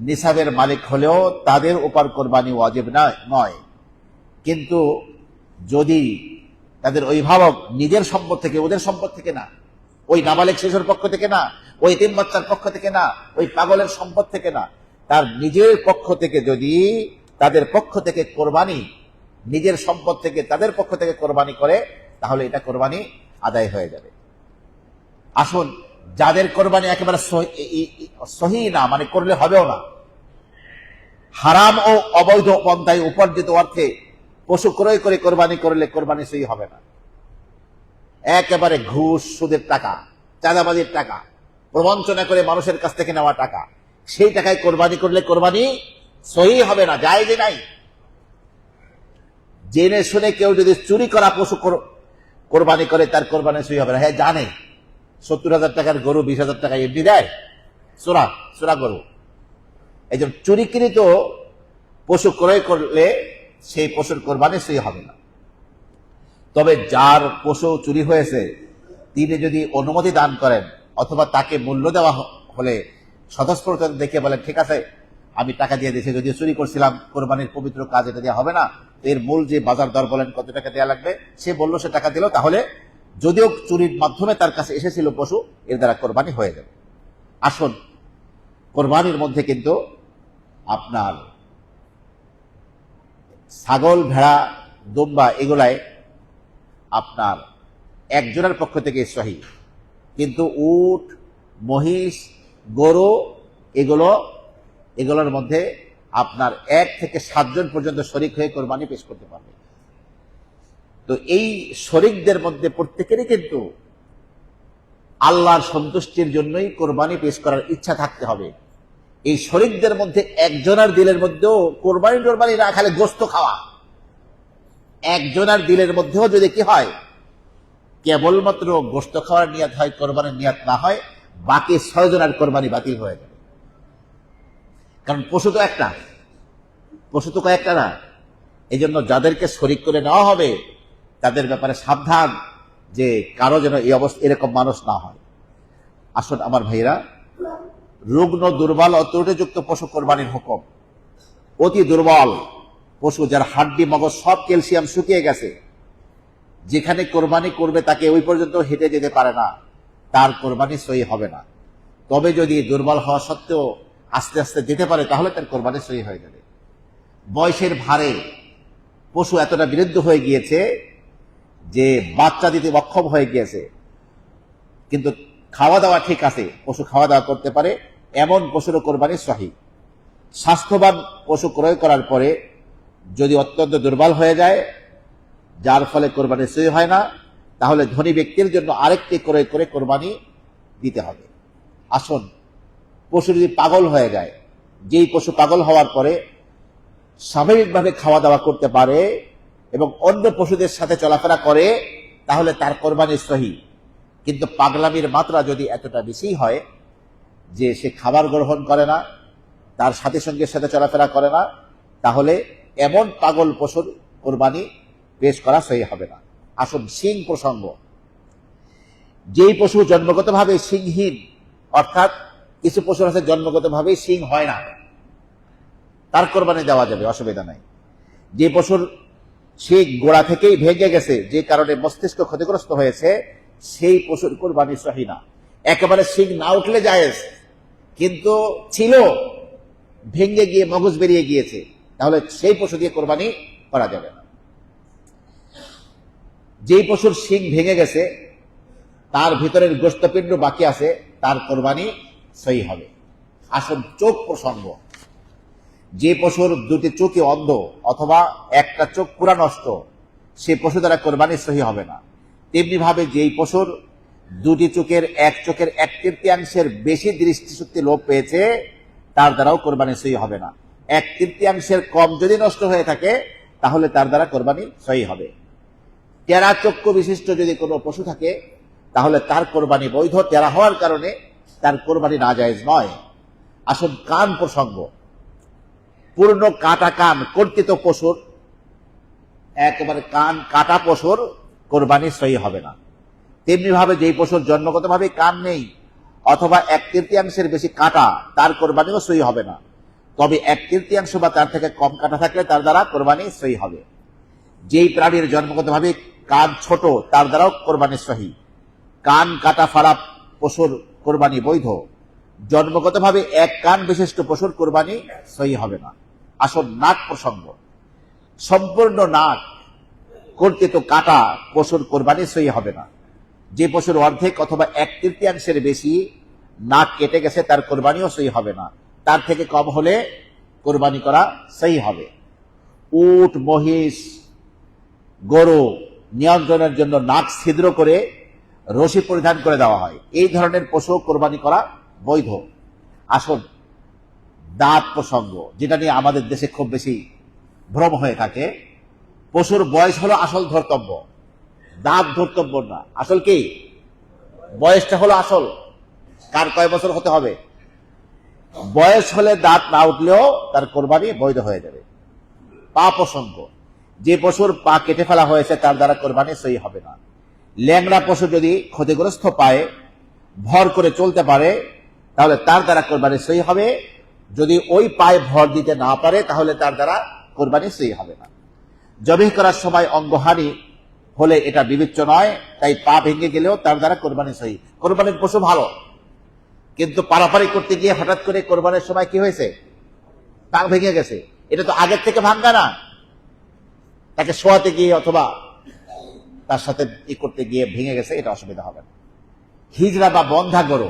Speaker 1: নিসাবের মালিক হলেও তাদের উপর কোরবানি ওয়াজিব নয়। কিন্তু যদি তাদের অভিভাবক নিজের সম্পদ থেকে, ওদের সম্পদ থেকে না, ওই নাবালেগ শিশুর পক্ষ থেকে না, ওই এতিম বাচ্চার পক্ষ থেকে না, ওই পাগলের সম্পদ থেকে না, তার নিজের পক্ষ থেকে যদি তাদের পক্ষ থেকে কোরবানি, নিজের সম্পদ থেকে তাদের পক্ষ থেকে কোরবানি করে, তাহলে এটা কোরবানি আদায় হয়ে যাবে। আসুন, যাদের কোরবানি একেবারে সহি না, মানে করলে হবেও না, হারাম ও অবৈধ পন্থায় উপার্জিত অর্থে পশু ক্রয় করে কোরবানি করলে কোরবানি সহি হবে না। একেবারে ঘুষ, সুদের টাকা, চাঁদাবাজির টাকা, প্রবঞ্চনা করে মানুষের কাছ থেকে নেওয়া টাকা, সেই টাকায় কোরবানি করলে কোরবানি সহি হবে না, জায়েজ নাই। জেনে শুনে কেউ যদি চুরি করা পশু কোরবানি করে, তার কোরবানি সহি হবে না। হ্যাঁ, জানে 70,000 টাকার গরু 20,000 টাকা এমনি দেয়, চোরা গরু। এই জন্য চুরিকৃত পশু ক্রয় করলে সেই পশুর কোরবানি সহি হবে না। তবে যার পশু চুরি হয়েছে তিনি যদি অনুমতি দান করেন, অথবা তাকে মূল্য দেওয়া হলে স্বতঃস্ফূর্ত দেখে বলেন, ঠিক আছে আমি টাকা দিয়ে দিয়েছি, যদিও চুরি করছিলাম, কোরবানির পবিত্র কাজ এটা দেওয়া হবে না, এর মূল যে বাজার দর বলেন কত টাকা দেওয়া লাগবে, সে বললো সে টাকা দিল, তাহলে যদিও চুরির মাধ্যমে তার কাছে এসেছিল পশু, এর দ্বারা কোরবানি হয়ে যাবে। আসুন, কোরবানির মধ্যে কিন্তু আপনার ছাগল, ভেড়া, দুম্বা এগুলায় আপনার একজনের পক্ষ থেকে সহি, কিন্তু উট, মহিষ, গরু এগুলোর মধ্যে আপনার 1 থেকে 7 জন পর্যন্ত শরিক হয়ে কোরবানি পেশ করতে পারবে। তো এই শরিকদের মধ্যে প্রত্যেকেরই কিন্তু আল্লাহর সন্তুষ্টির জন্যই কোরবানি পেশ করার ইচ্ছা থাকতে হবে। এই শরিকদের মধ্যে একজনের দিলের মধ্যেও কোরবানি না খালি গোস্ত খাওয়া, একজনের দিলের মধ্যেও যদি কি হয়, কেবলমাত্র গোস্ত খাওয়ার নিয়াত হয়, কোরবানির নিয়াত না হয়, বাকি 6 জনের কোরবানি বাতিল হয়ে যাবে। কারণ পশু তো কয়েকটা না। এই জন্য যাদেরকে শরিক করে নেওয়া হবে তাদের ব্যাপারে সাবধান, যে কারো যেন এই অবস্থা, এরকম মানুষ না হয়। আসুন আমার ভাইরা, রুগ্ন, দুর্বল ও ত্রুটিযুক্ত পশু কোরবানির হুকুম। অতি দুর্বল পশু, যার হাড্ডি, মগজ সব ক্যালসিয়াম শুকিয়ে গেছে, যেখানে কোরবানি করবে তাকে ওই পর্যন্ত হেঁটে যেতে পারে না, তার কোরবানি সহি হবে না। তবে যদি দুর্বল হওয়া সত্ত্বেও আস্তে আস্তে যেতে পারে, তাহলে তার কোরবানি সহি হয়ে যাবে। বয়সের ভারে পশু এতটা বিরুদ্ধ হয়ে গিয়েছে যে বাচ্চা দিতে অক্ষম হয়ে গিয়েছে, কিন্তু খাওয়া দাওয়া ঠিক আছে, পশু খাওয়া দাওয়া করতে পারে, এমন পশুর কোরবানি সহি। স্বাস্থ্যবান পশু ক্রয় করার পরে যদি অত্যন্ত দুর্বল হয়ে যায়, যার ফলে কোরবানি সহি হয় না, তাহলে ধনী ব্যক্তির জন্য আরেকটি ক্রয় করে কোরবানি দিতে হবে। আসুন, পশু যদি পাগল হয়ে যায়, যেই পশু পাগল হওয়ার পরে স্বাভাবিকভাবে খাওয়া দাওয়া করতে পারে এবং অন্য পশুদের সাথে চলাফেরা করে, তাহলে তার কোরবানি সহি। কিন্তু পাগলামির মাত্রা যদি এতটা বেশি হয় যে সে খাবার গ্রহণ করে না, তার সাথী সঙ্গীর সাথে চলাফেরা করে না, তাহলে এমন পাগল পশুর কোরবানি পেশ করা সহি হবে না। আসুন, শিং প্রসঙ্গ। যেই পশু জন্মগতভাবে শিংহীন, অর্থাৎ কিছু পশু আছে জন্মগতভাবে শিং হয় না, তার কোরবানি দেওয়া যাবে, অসুবিধা নাই। যে পশুর শিং গোড়া থেকেই ভেঙে গেছে, যে কারণে মস্তিষ্ক ক্ষতিগ্রস্ত হয়েছে, সেই পশুর কোরবানি সহি না। একেবারে শিং না উঠলে জায়েজ, কিন্তু ছিল, ভেঙে গিয়ে মগজ বেরিয়ে গিয়েছে, তাহলে সেই পশু দিয়ে কোরবানি করা যাবে না। যেই পশুর শিং ভেঙে গেছে, তার ভিতরের গোশতপিণ্ড বাকি আছে, তার কোরবানি সহি হবে। আসল চোখ প্রসঙ্গ। যে পশুর 2টি চোখই অন্ধ অথবা একটা চোখ পুরা নষ্ট, সে পশু দ্বারা কোরবানি সহি হবে না। তেমনি ভাবে যেই পশুর 2টি চোখের এক চোখের 1/3 বেশি দৃষ্টিশক্তি লোপ পেয়েছে, তার দ্বারাও কোরবানি সহি হবে না। 1/3 কম যদি নষ্ট হয়ে থাকে, তাহলে তার দ্বারা কোরবানি সহি হবে। টেরা চক্ষু বিশিষ্ট যদি কোনো পশু থাকে, তাহলে তার কোরবানি বৈধ, টেরা হওয়ার কারণে তার কোরবানি নাজায়েজ নয়। আসুন, কান প্রসঙ্গ। পূর্ণ কাটা কান কর্তৃত পশুর, একেবারে কান কাটা পশুর কোরবানি সহি হবে না। তেমনি ভাবে যেই পশুর জন্মগতভাবে কান নেই অথবা 1/3 বেশি কাটা, তার কোরবানিও সহি হবে না। তবে 1/3 বা তার থেকে কম কাটা থাকলে তার দ্বারা কোরবানি সহি হবে। যেই প্রাণীর জন্মগতভাবে কান ছোট তার দ্বারাও কোরবানি সহি। কান কাটা ফাড়া পশুর কোরবানি বৈধ, জন্মগতভাবে এক কান বিশিষ্ট পশুর কোরবানি সহি হবে না। আসল নাক প্রসঙ্গ, সম্পূর্ণ নাক কর্তৃত কাটা পশুর কোরবানি সহি হবে না। যে পশুর অর্ধেক অথবা 1/3 বেশি নাক কেটে গেছে তার কোরবানিও সহি হবে না। তার থেকে কম হলে কোরবানি করা সহি হবে। উট, মহিষ, গরু নিয়ন্ত্রণের জন্য নাক ছিদ্র করে রশি পরিধান করে দেওয়া হয়, এই ধরনের পশু কোরবানি করা বৈধ। আসল দাঁত প্রসঙ্গ, যেটা নিয়ে আমাদের দেশে খুব বেশি ভ্রম হয়ে থাকে। পশুর বয়স হলো আসল ধর্তব্য, দাঁত ধর্তব্য না। আসল কি? বয়সটা হলো আসল। কার কয় বছর হতে হবে? বয়স হলে দাঁত না উঠলেও তার কোরবানি বৈধ হয়ে যাবে। পা প্রসঙ্গ, যে পশুর পা কেটে ফেলা হয়েছে তার দ্বারা কোরবানি সহি হবে না। ল্যাংড়া পশু যদি ক্ষতিগ্রস্ত পায়ে ভর করে চলতে পারে তাহলে তার দ্বারা কোরবানি সহি হবে। যদি ওই পায়ে ভর দিতে না পারে তাহলে তার দ্বারা কোরবানি সহি হবে না। জবাই করার সময় অঙ্গহানি হলে এটা বিবেচ্য নয়, তাই পা ভেঙে গেলেও তার দ্বারা কোরবানি সহি। কোরবানির পশু ভালো, কিন্তু পারাপারি করতে গিয়ে হঠাৎ করে কোরবানির সময় কি হয়েছে? পা ভেঙে গেছে। এটা তো আগের থেকে ভাঙ্গা না, তাকে শোয়াতে গিয়ে অথবা তার সাথে ই করতে গিয়ে ভেঙে গেছে, এটা অসুবিধা হবে না। হিজড়া বা বন্ধা গরু,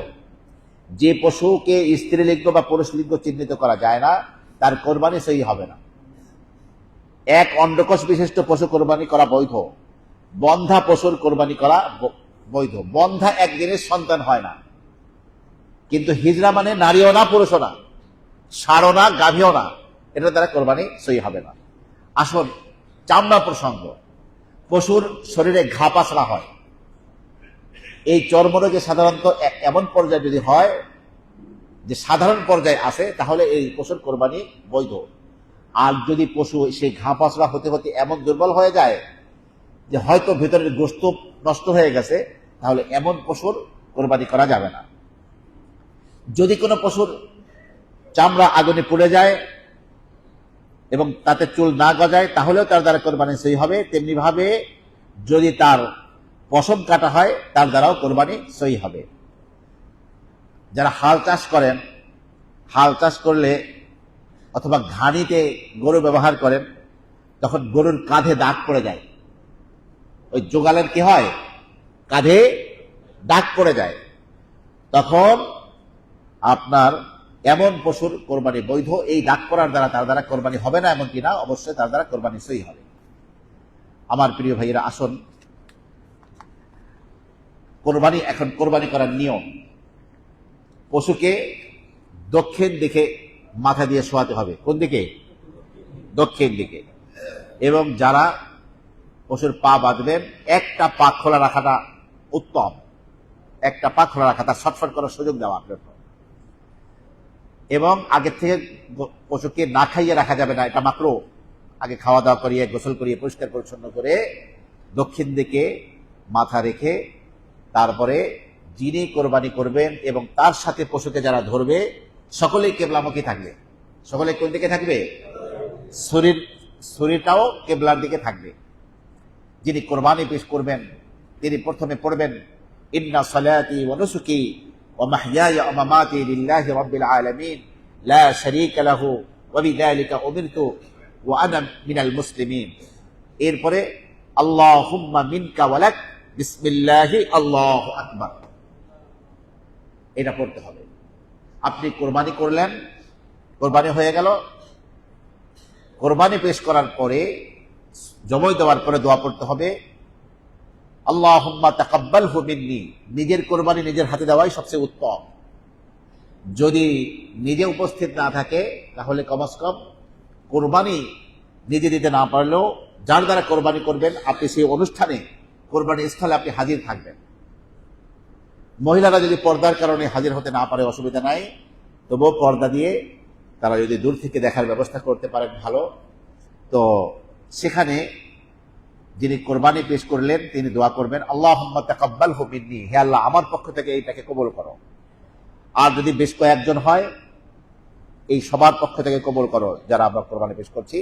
Speaker 1: যে পশুকে স্ত্রীলিঙ্গ বা পুরুষলিঙ্গ চিহ্নিত করা যায় না তার কোরবানি সহি হবে না। এক অন্ডকোষ বিশিষ্ট পশু কোরবানি করা বৈধ, বন্ধা পশুর কোরবানি করা বৈধ। বন্ধা একদিনের সন্তান হয় না, কিন্তু হিজড়া মানে নারীও না পুরুষও না, ষাঁড়ও না গাভীও না, এটার দ্বারা কোরবানি সহি হবে না। আসল চামড়া প্রসঙ্গ, পশুর শরীরে ঘা পাসরা হয়, এই চর্মরোগে সাধারণত এমন পর্যায়ে যদি হয় যে সাধারণ পর্যায়ে আসে তাহলে এই পশুর কোরবানি বৈধ। আর যদি পশু সেই ঘা পাসরা হতে হতে এমন দুর্বল হয়ে যায় যে হয়তো ভেতরের গোশত নষ্ট হয়ে গেছে, তাহলে এমন পশুর কোরবানি করা যাবে না। যদি কোনো পশুর চামড়া আগুনে পুড়ে যায় এবং তাতে চুল না গজায় তাহলেও তার দ্বারা কোরবানি সহি হবে। তেমনি ভাবে যদি তার পশম কাটা হয় তার দ্বারাও কোরবানি সহি হবে। যারা হাল চাষ করেন, হাল চাষ করলে অথবা ঘানিতে গরু ব্যবহার করেন, তখন গরুর কাঁধে দাগ পড়ে যায়। ওই জোগালের কি হয়? কাঁধে দাগ পড়ে যায়। তখন আপনার এমন পশুর কোরবানি বৈধ। এই দাগ পড়ার দ্বারা তার দ্বারা কোরবানি হবে না এমন কিনা? অবশ্যই তার দ্বারা কোরবানি সহি হবে। আমার প্রিয় ভাইয়েরা, আসুন কোরবানি, এখন কোরবানি করার নিয়ম। পশুকে দক্ষিণ দিকে মাথা দিয়ে শোয়াতে হবে। কোন দিকে? দক্ষিণ দিকে। এবং যারা পশুর পা বাঁধবেন, একটা পা খোলা রাখাটা উত্তম। একটা পা খোলা রাখা, তার ছটফট করার সুযোগ দেওয়া জন্য। এবং আগের থেকে পশুকে না খাইয়ে রাখা যাবে না, এটা মাত্র আগে খাওয়া দাওয়া করিয়ে গোসল করিয়ে পরিষ্কার পরিচ্ছন্ন করে দক্ষিণ দিকে মাথা রেখে তারপরে যিনি কোরবানি করবেন এবং তার সাথে পশুকে যারা ধরবে সকলেই কেবলামুখী থাকবে। সকলে কোন দিকে থাকবে? শরীরটাও কেবলার দিকে থাকবে। যিনি কোরবানি পেশ করবেন তিনি প্রথমে পড়বেন ইন্না সালাতি ওয়া নুসুকি ওয়া মাহইয়ায়া ওয়া মামাতি লিল্লাহি রাব্বিল আলামিন লা শারীকা লাহু ওয়া বিযালিকা উমিরতু ওয়া আনা মিনাল মুসলিমিন। এরপরে আল্লাহুম্মা মিনকা ওয়া লাক বিসমিল্লাহি আল্লাহু আকবার, এটা পড়তে হবে। আপনি কোরবানি করলেন, কোরবানি হয়ে গেল। কোরবানি পেশ করার পরে, জবাই দেওয়ার পরে দোয়া পড়তে হবে আল্লাহুম্মা তাকাব্বালহু মিন্নি। নিজের কোরবানি নিজের হাতে দেওয়াই সবচেয়ে উত্তম। যদি নিজে উপস্থিত না থাকে তাহলে কমস কম কোরবানি নিজে দিতে না পারলেও যার দ্বারা কোরবানি করবেন আপনি সেই অনুষ্ঠানে, কোরবানি স্থলে আপনি হাজির থাকবেন। মহিলারা যদি পর্দার কারণে হাজির হতে না পারে অসুবিধা নাই, তবুও পর্দা দিয়ে তারা যদি দূর থেকে দেখার ব্যবস্থা করতে পারেন ভালো। তো সেখানে যিনি কোরবানি পেশ করলেন তিনি দোয়া করবেন, আল্লাহুম্মা তাকাব্বালহু মিন্নি, হে আল্লাহ আমার পক্ষ থেকে এইটাকে কবুল করো। আর যদি বেশ কয়েকজন হয়, এই সবার পক্ষ থেকে কবুল করো যারা আমরা কোরবানি পেশ করছি।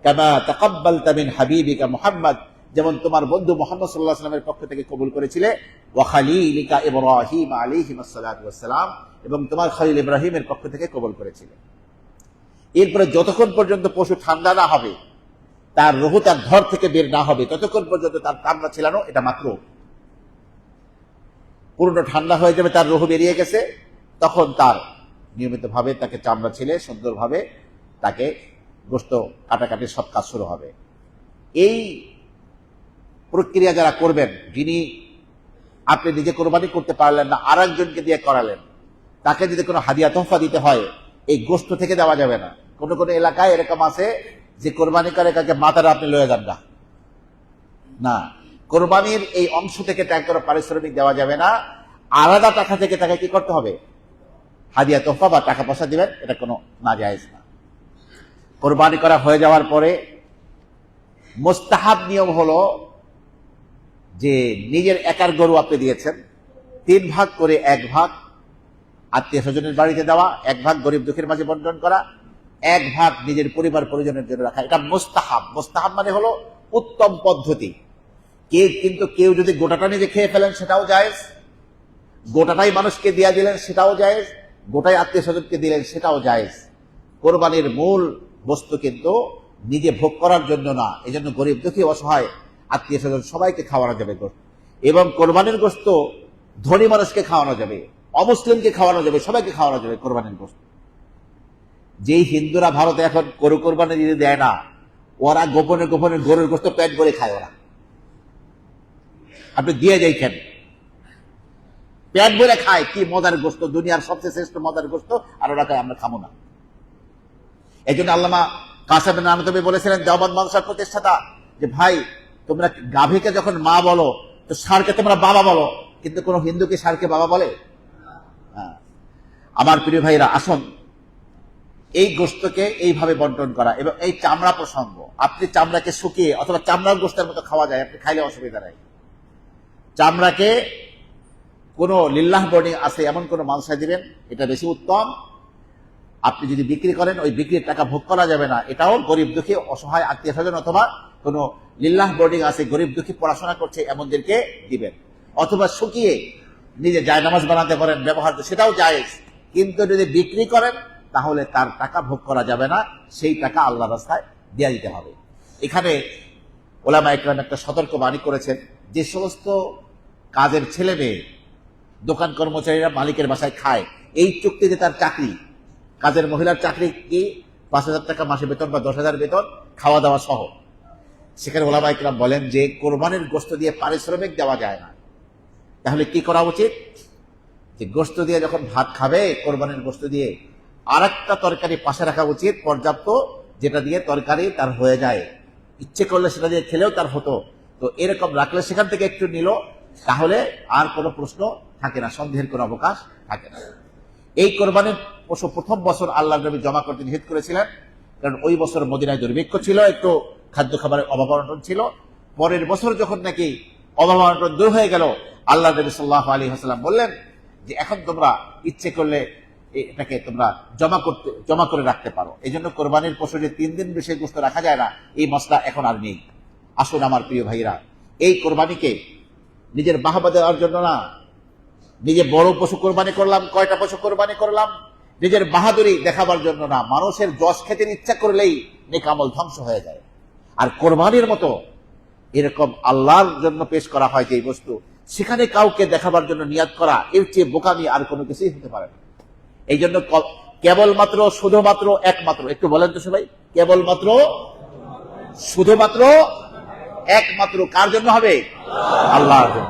Speaker 1: কামা তাকাব্বালতা মিন হাবিবিকা মুহাম্মদ, যেমন তোমার বন্ধু মুহাম্মদ সাল্লাল্লাহু আলাইহি ওয়াসাল্লামের পক্ষ থেকে কবুল করেছিলে, ওয়া খালিলিকা ইব্রাহিম আলাইহিস সালাতু ওয়াস সালাম, এবং তোমার খলিল ইব্রাহিমের পক্ষ থেকে কবুল করেছিলে। এরপরে যতক্ষণ পর্যন্ত পশু ঠান্ডা না হবে, তার রুহ তার ঘর থেকে বের না হবে, ততক্ষণ পর্যন্ত তার চামড়া ছিলানো এটা মাত্র। পূর্ণ ঠান্ডা হয়ে যাবে, তার রুহ বেরিয়ে গেছে, তখন তার নিয়মিতভাবে তাকে চামড়া ছিলে সুন্দরভাবে তাকে গোশত কাটাকাটির সব কাজ শুরু হবে। এই প্রক্রিয়া যারা করবেন, যিনি আপনি নিজে কোরবানি করতে পারলেন না, আর একজনকে দিয়ে করালেন, তাকে যদি কোনো হাদিয়া তোহফা দিতে হয়, এই গোশত থেকে দেওয়া যাবে না। কোনো কোনো এলাকায় এরকম আছে যে কোরবানি করে কাকে মাথাটা আপনি লয়ে যান না, কোরবানির এই অংশ থেকে তাকে কোনো পারিশ্রমিক দেওয়া যাবে না, আলাদা টাকা থেকে তাকে কি করতে হবে, হাদিয়া তোহফা বা টাকা পয়সা দিবেন, এটা কোনো নাজায়েজ না। কোরবানি করা হয়ে যাওয়ার পরে মুস্তাহাব নিয়ম হলো যে নিজের একার গরু আপনি দিয়েছেন, 3 ভাগ করে 1 ভাগ আত্মীয় স্বজনের বাড়িতে দেওয়া, 1 ভাগ গরিব দুঃখীর মাঝে বন্টন করা, 1 ভাগ নিজের পরিবার পরিজনের জন্য রাখা, এটা মুস্তাহাব। মুস্তাহাব মানে হলো উত্তম পদ্ধতি। কিন্তু কেউ যদি গোটাটা নিজে খেয়ে ফেলেন সেটাও জায়েজ, গোটাটাই মানুষকে দিয়া দিলেন সেটাও জায়েজ, গোটাই আত্মীয় স্বজনকে দিলেন সেটাও জায়েজ। কোরবানির মূল বস্তু কিন্তু নিজে ভোগ করার জন্য না, এই জন্য গরিব দুঃখী অসহায় আত্মীয় স্বজন সবাইকে খাওয়ানো যাবে গোশত, এবং কোরবানির গোশত ধনী মানুষকে খাওয়ানো যাবে, অমুসলিমকে খাওয়ানো যাবে, সবাইকে খাওয়ানো যাবে কোরবানির গোশত। যেই হিন্দুরা ভারতে এখন গরু কোরবানি দিতে দেয় না, ওরা গোপনে গোপনে গরুর গোশত পেট ভরে খায়। ওরা আপনি দিয়ে যাইছেন, পেট ভরে খায়, কি মজার গোশত, দুনিয়ার সবচেয়ে শ্রেষ্ঠ মজার গোশত, আর ওরা খায় আমরা খাবো না। এই জন্য আল্লামা কাসেম বিন নানতবী বলেছিলেন, দেওবন্দ মাদ্রাসার প্রতিষ্ঠাতা, যে ভাই তোমরা গাভীকে যখন মা বলো তো ষাঁড়কে তোমরা বাবা বলো, কিন্তু কোন হিন্দুকে ষাঁড়কে বাবা বলে? আমার প্রিয় ভাইরা, আসুন এই গোশতকে এইভাবে বন্টন করা। এবং এই চামড়া প্রসঙ্গ, আপনি চামড়াকে শুকিয়ে অথবা চামড়ার গোশতের মতো খাওয়া যায়, আপনি খাইলে অসুবিধা নাই। চামড়াকে কোনো লিল্লাহ বোর্ডিং আছে এমন কোনো মাংসায় দিবেন, এটা বেশি উত্তম। আপনি যদি বিক্রি করেন, ওই বিক্রির টাকা ভোগ করা যাবে না, এটাও গরিব দুঃখী অসহায় আত্মীয় স্বজন অথবা কোনো লিল্লাহ বোর্ডিং আছে, গরিব দুঃখী পড়াশোনা করছে এমনদেরকে দিবেন। অথবা শুকিয়ে নিজে জায়নামাজ বানাতে পারেন, ব্যবহার, সেটাও জায়েজ। কিন্তু যদি বিক্রি করেন তাহলে তার টাকা ভোগ করা যাবে না, সেই টাকা আল্লাহর রাস্তায় দিয়ে দিতে হবে। এখানে ওলামা ইকরাম একটা সতর্ক বাণী করেছেন, যে সমস্ত কাজের ছেলে মেয়ে, দোকান কর্মচারীরা মালিকের বাসায় খায়, এই চুক্তিতে তার চাকরি, কাজের মহিলার চাকরি কি 5,000 টাকা মাসে বেতন বা 10,000 বেতন, খাওয়া দাওয়া সহ, সেখানে ওলামা ইকরাম বলেন যে কোরবানির গোশত দিয়ে পারিশ্রমিক দেওয়া যায় না। তাহলে কি করা উচিত? যে গোশত দিয়ে যখন ভাত খাবে, কোরবানির গোশত দিয়ে আরেকটা তরকারি পাশে রাখা উচিত পর্যাপ্ত, যেটা দিয়ে তরকারি তার হয়ে যায়, ইচ্ছে করলে সেটা দিয়ে খেলেও তার হতো। তো এরকম রাখলে সেখান থেকে একটু নিল, তাহলে আর কোনো প্রশ্ন থাকে না, সন্দেহের কোনো অবকাশ থাকে না। এই কোরবানির পশু প্রথম বছর আল্লাহর নবী জমা করতে নিষেধ করেছিলেন, কারণ ওই বছর মদিনায় দুর্ভিক্ষ ছিল, একটু খাদ্য খাবারের অভাব অনটন ছিল। পরের বছর যখন নাকি অভাব অনটন দূর হয়ে গেল, আল্লাহ নবী সাল্লাল্লাহু আলাইহি ওয়াসাল্লাম বললেন যে এখন তোমরা ইচ্ছে করলে এটাকে তোমরা জমা করে রাখতে পারো। এই জন্য কোরবানির পশু যে 3 দিন বেশি গোশত রাখা যায় না, এই মশলা এখন আর নেই। আসুন আমার প্রিয় ভাইরা, এই কোরবানিকে নিজের বাহবা দেওয়ার জন্য না, নিজে বড় পশু কোরবানি করলাম, কয়টা পশু কোরবানি করলাম, নিজের বাহাদুরি দেখাবার জন্য না। মানুষের যশ খেতে ইচ্ছা করলেই নেক আমল ধ্বংস হয়ে যায়। আর কোরবানির মতো এরকম আল্লাহর জন্য পেশ করা হয় যে বস্তু, সেখানে কাউকে দেখাবার জন্য নিয়াত করা, এর চেয়ে বোকামি আর কোনো কিছুই হতে পারে না। এই জন্য কেবলমাত্র, শুধুমাত্র, একমাত্র, একটু বলেন তো সবাই, কেবলমাত্র, শুধুমাত্র, একমাত্র কার জন্য হবে? আল্লাহর জন্য।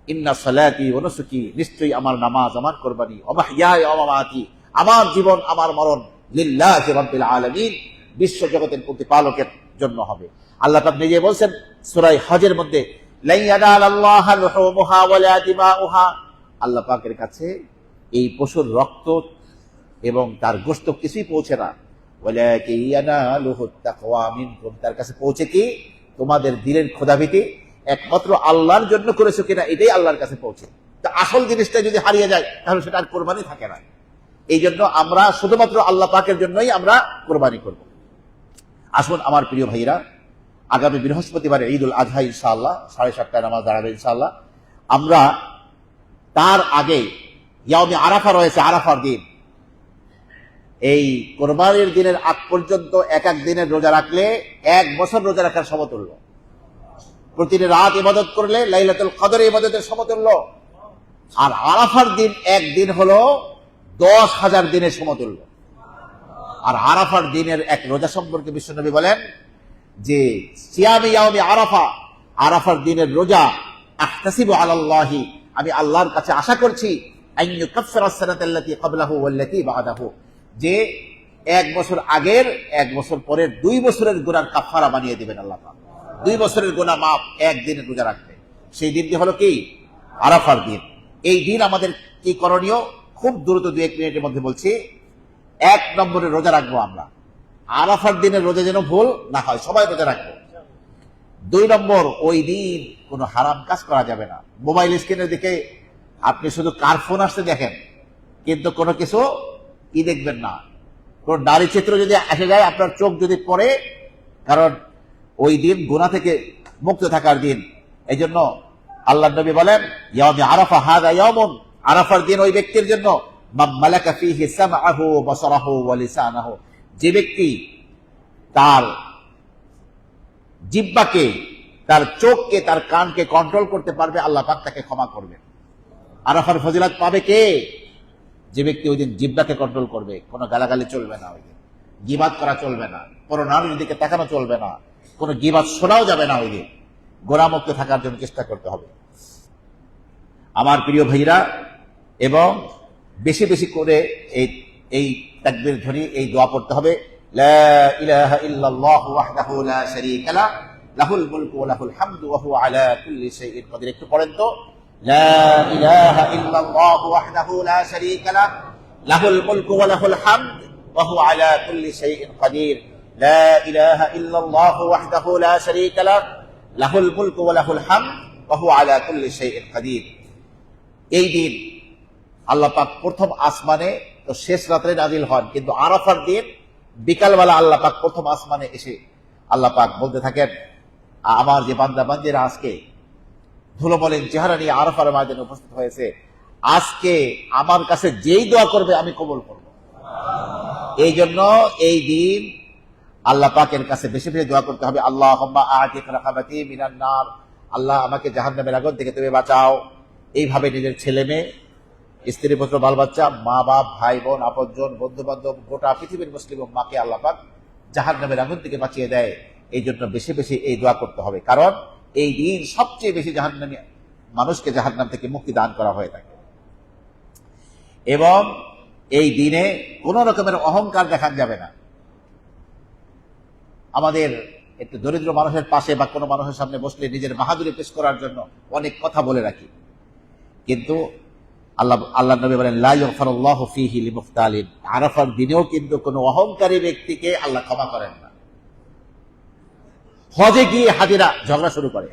Speaker 1: ইন্না সালাতি ওয়া নুসুকি, নিশ্চয়ই আমার নামাজ, আমার কোরবানি, ওয়া মাহইয়ায়া ওয়া মামাতি, আমার জীবন, আমার মরণ, লিল্লাহি রাব্বিল আলামিন, বিশ্ব জগতের প্রতিপালকের জন্য হবে। আল্লাহ পাক নিজে বলেন সূরা হজের মধ্যে, লা ইয়ানালাল্লাহু লুহুমুহা ওয়ালা দিমাউহা, আল্লাহ পাকের কাছে এই পশুর রক্ত এবং তার গোশত কিছুই পৌঁছে না। ওয়ালাকিন ইয়ানালুহু তাকওয়া মিনকুম, তার কাছে পৌঁছে কি? তোমাদের দিলের ক্ষুধাভীতি একমাত্র আল্লাহর জন্য করেছো কিনা এটাই আল্লাহর কাছে পৌঁছে। তা আসল জিনিসটা যদি হারিয়ে যায় তাহলে সেটা আর কোরবানি থাকে না। এই জন্য আমরা শুধুমাত্র আল্লাহ পাকের জন্যই আমরা কোরবানি করব। আসুন আমার প্রিয় ভাইরা, আগামী বৃহস্পতিবার ঈদুল আজহা ইনশাআল্লাহ 7:30টায় নামাজ দাঁড়াবে ইনশাআল্লাহ। আমরা তার আগে ইয়াউমে আরাফা রয়েছে, আরাফার দিন। এই কোরবানির দিনের আগ পর্যন্ত এক এক দিনের রোজা রাখলে 1 বছর রোজা রাখার সমতুল্য। প্রতিদিন রাত ইবাদত করলে লাইলাতুল কদর ইবাদতের সমতুল্য। আর আরাফার দিন একদিন হলো 10,000 দিনের সমতুল্য। আর আরাফার দিনের এক রোজা সম্পর্কে বিশ্বনবী বলেন যে সিয়ামে ইয়াউমে আরাফা, আরাফার দিনের রোজা আহতাসিবু আলাল্লাহি, আমি আল্লাহর কাছে আশা করছি আন ইউকাফিরা আস-সানাতাল্লাতী ক্বাবলাহু ওয়াল্লাতী বা'দাহু, যে 1 বছর আগের 1 বছর পরের 2 বছরের গুনার কাফারা বানিয়ে দিবেন আল্লাহ পাক। 2 বছরের গুনাহ মাফ একদিনের রোজা রাখবে। সেই দিনটি হলো কি? আরাফার দিন। এই দিন আমাদের কি করণীয়? খুব দ্রুত 2-1 মিনিটের মধ্যে বলছি। 1 নম্বরে রোজা রাখবো আমরা। আরাফার দিনের রোজা যেন ভুল না হয়, সবাই রোজা রাখবো। 2 নম্বর, ওই দিন কোনো হারাম কাজ করা যাবে না। মোবাইল স্ক্রিনের দিকে আপনি শুধু কার ফোন আসতে দেখেন, কিন্তু কোনো কিছু কি দেখবেন না। কোন নারী চিত্র যদি এসে যায় আপনার চোখ যদি পড়ে, কারণ ওই দিন গুনাহ থেকে মুক্ত থাকার দিন। এই জন্য আল্লাহর নবী বলেন ইয়াউমে আরাফা হাযা ইয়াউমুন, আরাফার দিন ওই ব্যক্তির জন্য মান মালাকা ফীহি সামআহু ওয়া বাসারাহু ওয়া লিসানাহু, যে ব্যক্তি তার জিহ্বাকে, তার চোখকে, তার কানকে কন্ট্রোল করতে পারবে, আল্লাহ পাক তাকে ক্ষমা করবেন। আরাফার ফজিলত পাবে কে? যে ব্যক্তি ওই দিন জিহ্বাকে কন্ট্রোল করবে। কোনো গালাগালি চলবে না, ওই দিন গীবাত করা চলবে না, কোনো নারীর দিকে তাকানো চলবে না, কোনো গীবাত শোনাও যাবে না। ওই দিন গোনামুক্ত থাকার জন্য চেষ্টা করতে হবে আমার প্রিয় ভাইরা। এবং বেশি বেশি করে এই তাকবীর ধ্বনি, এই দোয়া পড়তে হবে, লা ইলাহা ইল্লাল্লাহু ওয়াহদাহু লা শারীকা লাহু লাহুল মুলকু ওয়া লাহুল হামদু ওয়া হুয়া আলা কুল্লি শাইইন কাদির। একটু পড়েন তো, লা ইলাহা ইল্লাল্লাহু ওয়াহদাহু লা শারীকা লাহু লাহুল মুলকু ওয়া লাহুল হামদু ওয়া হুয়া আলা কুল্লি শাইইন কাদির। লা ইলাহা ইল্লাল্লাহু ওয়াহদাহু লা শারীকা লাহু লাহুল মুলকু ওয়া লাহুল হামদু ওয়া হুয়া আলা কুল্লি শাইইন কাদির। এই দিন আল্লাহ পাক প্রথম আসমানে তো শেষ রাত্রে নাজিল হন, কিন্তু আরাফার দিন বিকালবেলা আল্লাহ পাক প্রথম আসমানে এসে আল্লাহ পাক বলতে থাকেন, আমার যে বান্দা বান্দিরা আজকে ধুলোমলিন চেহারা নিয়ে আরাফার ময়দানে উপস্থিত হয়েছে, আজকে আমার কাছে যেই দোয়া করবে আমি কবুল করব। এই জন্য এই দিন আল্লাহ পাকের কাছে বেশি বেশি দোয়া করতে হবে, আল্লাহুম্মা আ'তিক রাকাবাতি মিনান নার, আল্লাহ আমাকে জাহান্নামের আগুন থেকে তুমি বাঁচাও। এইভাবে নিজের ছেলে মেয়ে, স্ত্রী পুত্র বাল বাচ্চা, মা বাপ, ভাই বোন, আপনজন, বন্ধু বান্ধব, গোটা পৃথিবীর মুসলিম উম্মাহকে আল্লাহ পাক জাহান্নামের আগুন থেকে বাঁচিয়ে দেয়। এই জন্য বেশি বেশি এই দোয়া করতে হবে, কারণ এই দিন সবচেয়ে বেশি জাহান্নামী মানুষকে জাহান্নাম থেকে মুক্তি দান করা হয়ে থাকে। এবং এই দিনে কোন রকমের অহংকার দেখান যাবে না। আমাদের একটু দরিদ্র মানুষের পাশে বা কোনো মানুষের সামনে বসলে নিজের বাহাদুরি পেশ করার জন্য অনেক কথা বলে রাখি, কিন্তু আল্লাহ নবী বলেন লা ইগফিরুল্লাহু ফীহি লিমুফতালিন, আরাফার দিনেও কিন্তু কোনো অহংকারী ব্যক্তিকে আল্লাহ ক্ষমা করেন না। হজে গিয়ে হাজিরা ঝগড়া শুরু করে,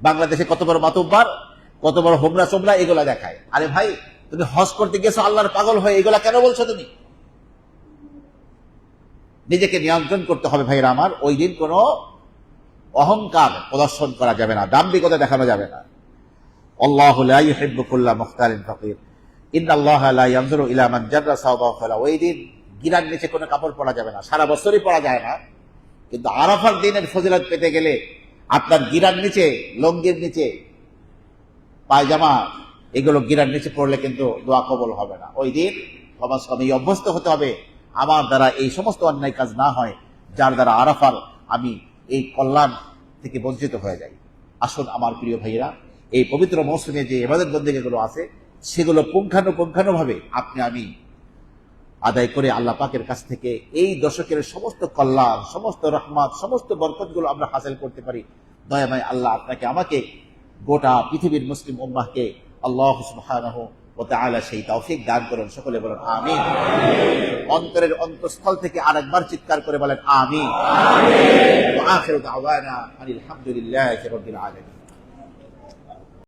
Speaker 1: বাংলাদেশে কত বড় মাতুব্বার, কত বড় হোমরা সোমরা এগুলা দেখায়। আরে ভাই, তুমি হজ করতে গেছো আল্লাহর পাগল হয়ে, এগুলা কেন বলছো তুমি? নিজেকে নিয়ন্ত্রণ করতে হবে ভাইরা আমার। ওই দিন কোনো অহংকার প্রদর্শন করা যাবে না, দাম্ভিকতা দেখানো যাবে না। আল্লাহু লা ইউহিব্বু কুল্লা মুখতালিন ফাকির, ইন্নাল্লাহা লা ইয়ানজুরু ইলা মান জাররা সাওবাহু ফালা। ওই দিন গিরার নিচে কোনো কাপড় পরা যাবে না, সারা বছরই পরা যায় না, কিন্তু আরাফার দিনের ফজিলত পেতে গেলে আপনার গিরার নিচে, লঙ্গির নিচে, পায়জামা, এগুলো গিরার নিচে পড়লে কিন্তু দোয়া কবুল হবে না। ওই দিন কমাস কম এই অভ্যস্ত হতে হবে, আমার দ্বারা এই সমস্ত অন্যায় কাজ না হয় যার দ্বারা আরাফার আমি এই কল্যাণ থেকে বঞ্চিত হয়ে যাই। আসুন আমার প্রিয় ভাইয়েরা, এই পবিত্র মৌসুমে যে ইবাদত বন্দেগীগুলো আছে সেগুলো পুঙ্খানুপুঙ্খানুভাবে আপনি আমি আদায় করে আল্লাহ পাকের কাছ থেকে এই দশকের সমস্ত কল্যাণ, সমস্ত রহমত, সমস্ত বরকতগুলো আমরা হাসিল করতে পারি। দয়াময় আল্লাহ আপনাকে আমাকে গোটা পৃথিবীর মুসলিম উম্মাহকে আল্লাহ সুবহানাহু ও তাআলা সেই তৌফিক দান করুন। সকলে বলুন আমিন। অন্তরের অন্তঃস্থল থেকে আরেকবার চিৎকার করে বলেন আমিন। ওয়া আখিরু দাওয়ানা আলহামদুলিল্লাহি রাব্বিল আলামিন।